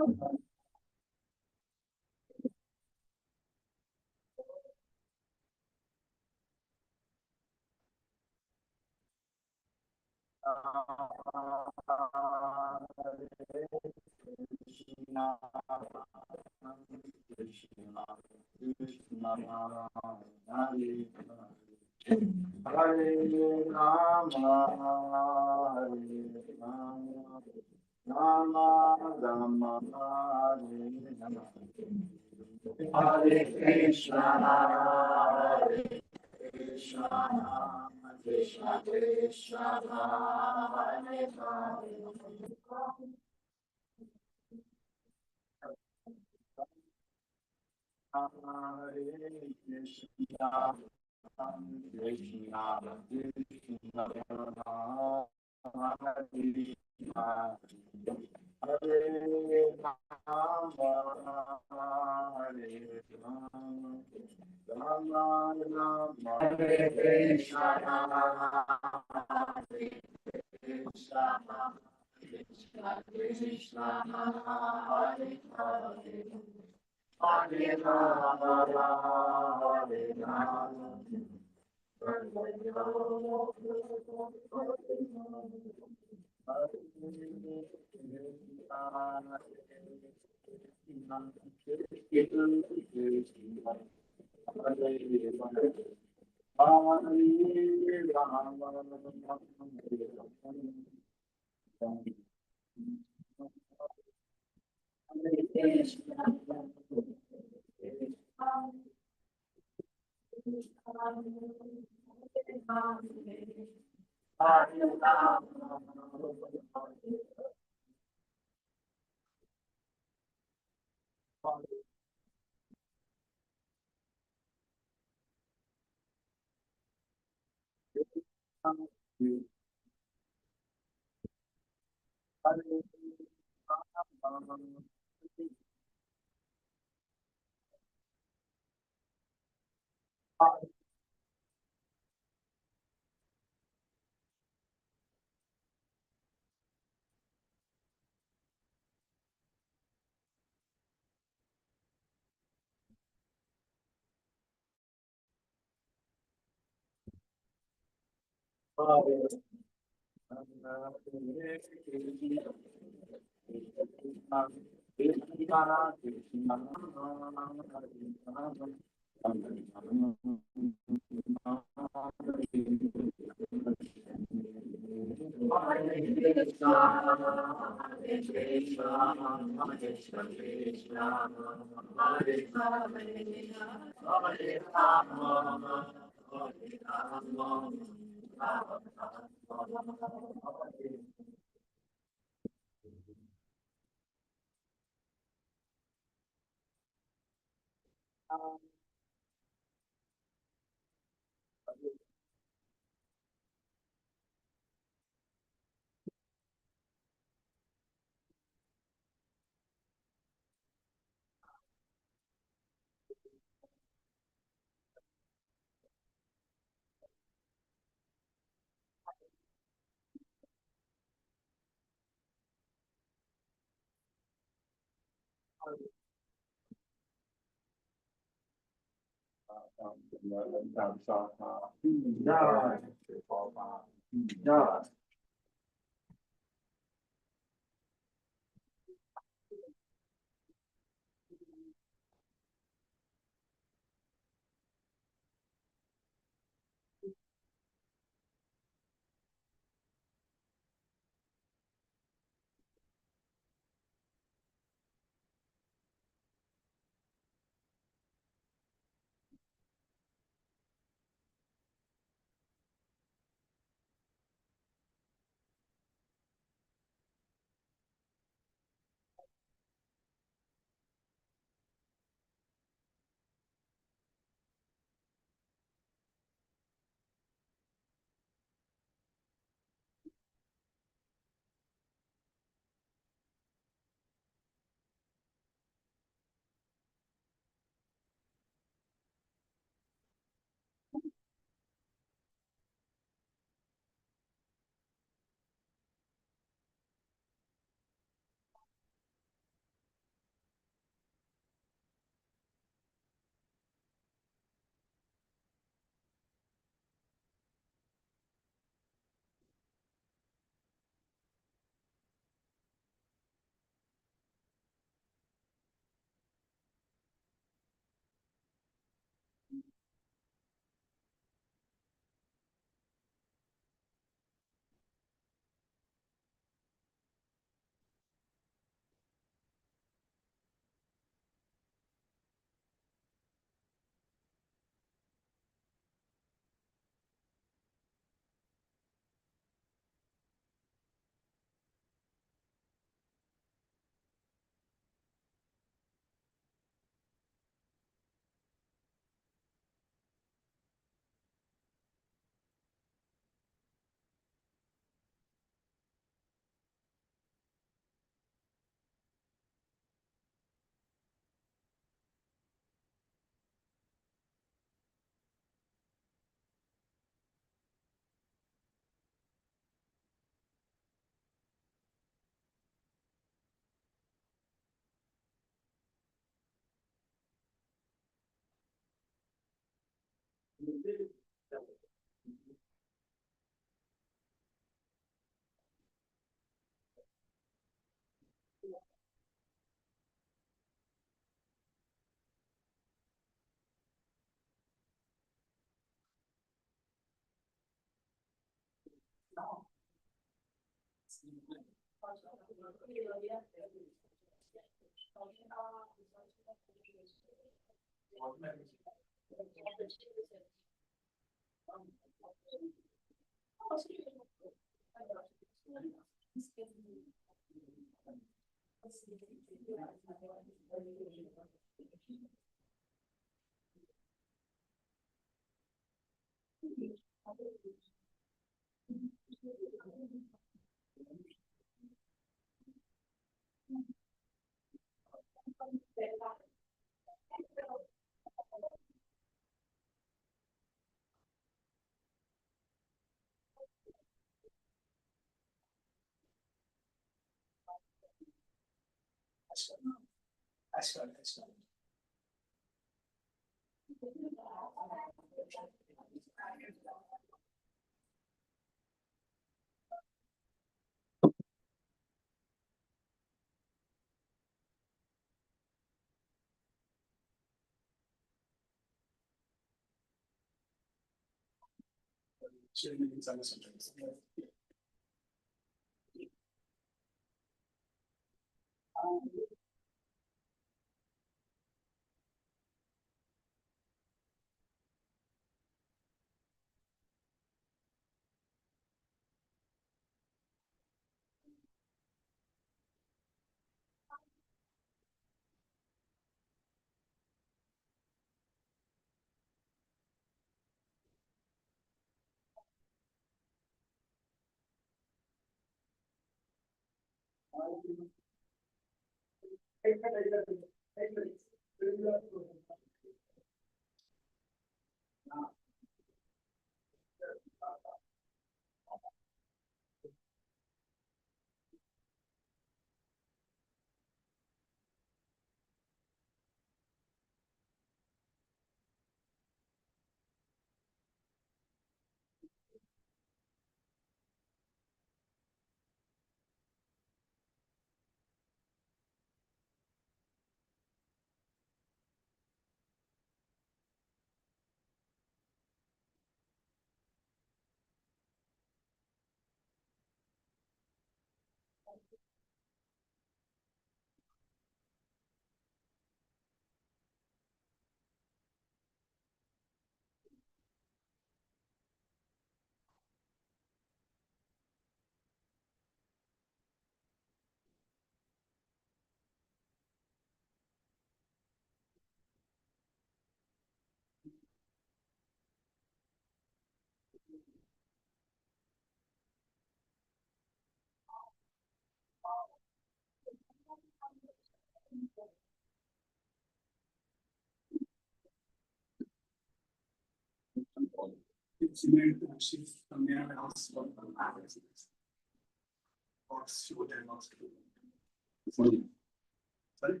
Sorry?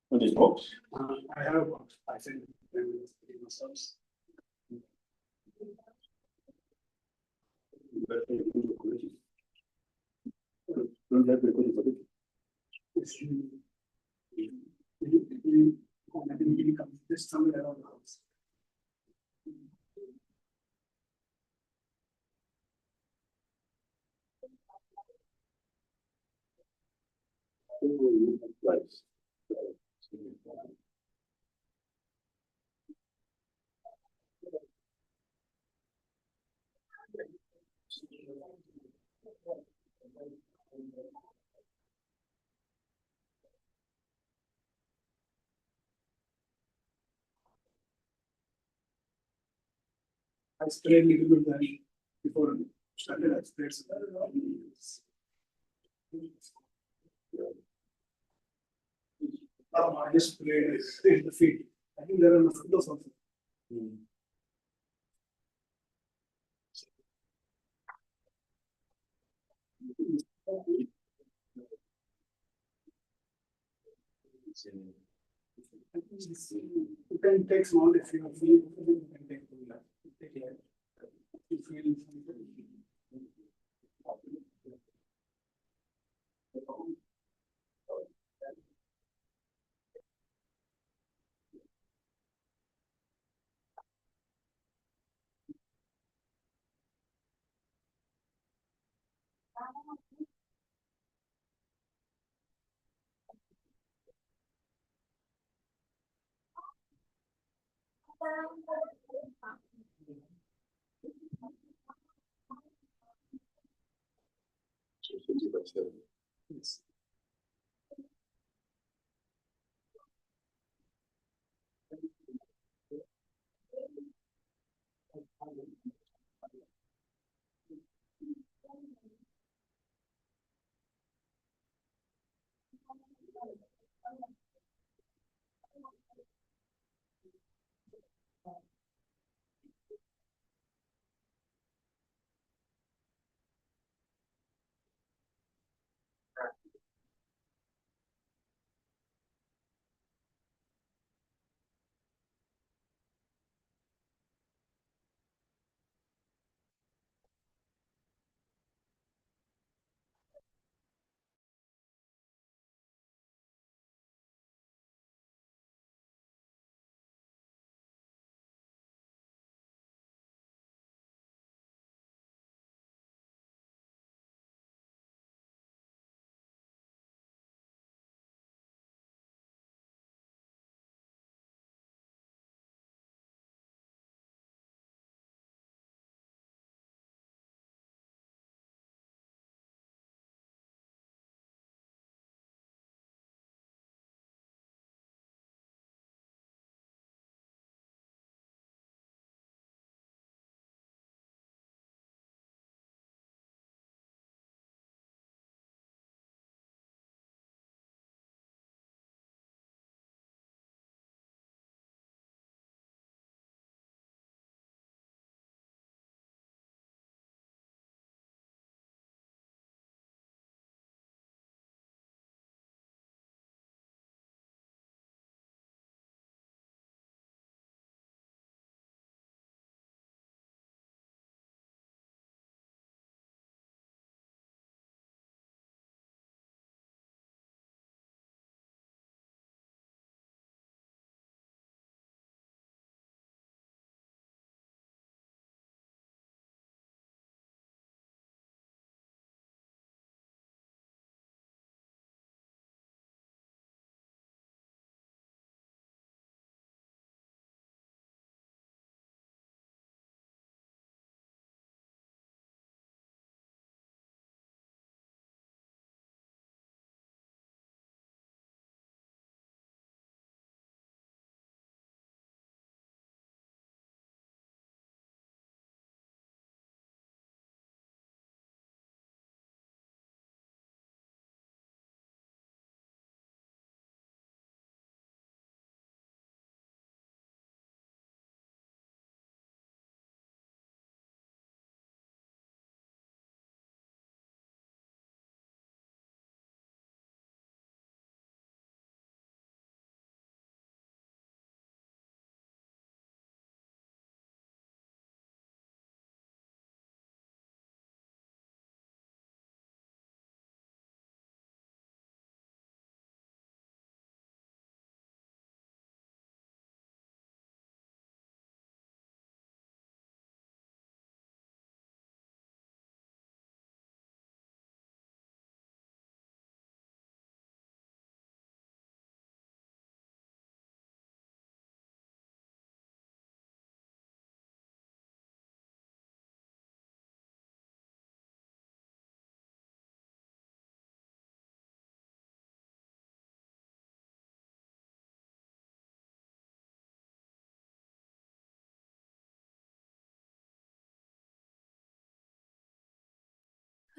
What is box? I have a box. I sent them myself. Don't have the code for it. I think he comes just somewhere around the house. Right. I sprayed a little bit there before started. I sprayed some. I just sprayed in the feet. I think there are mosquitoes also. You can take small if you feel. You can take care. You feel. Yes.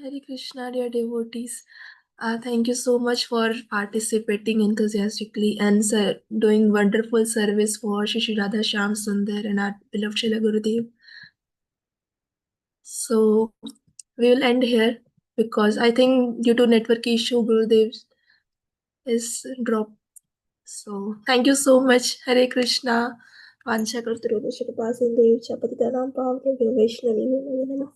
Hare Krishna, dear devotees. Thank you so much for participating enthusiastically and doing wonderful service for Shri Radha Shyam Sundar and our beloved Srila Gurudev. So we will end here because I think due to network issue, Gurudev is dropped. So thank you so much. Hare Krishna. Vancha kartarobhasya kripasindhya Patitanam Pavanebhyo Vaishnavi Namo Namaः.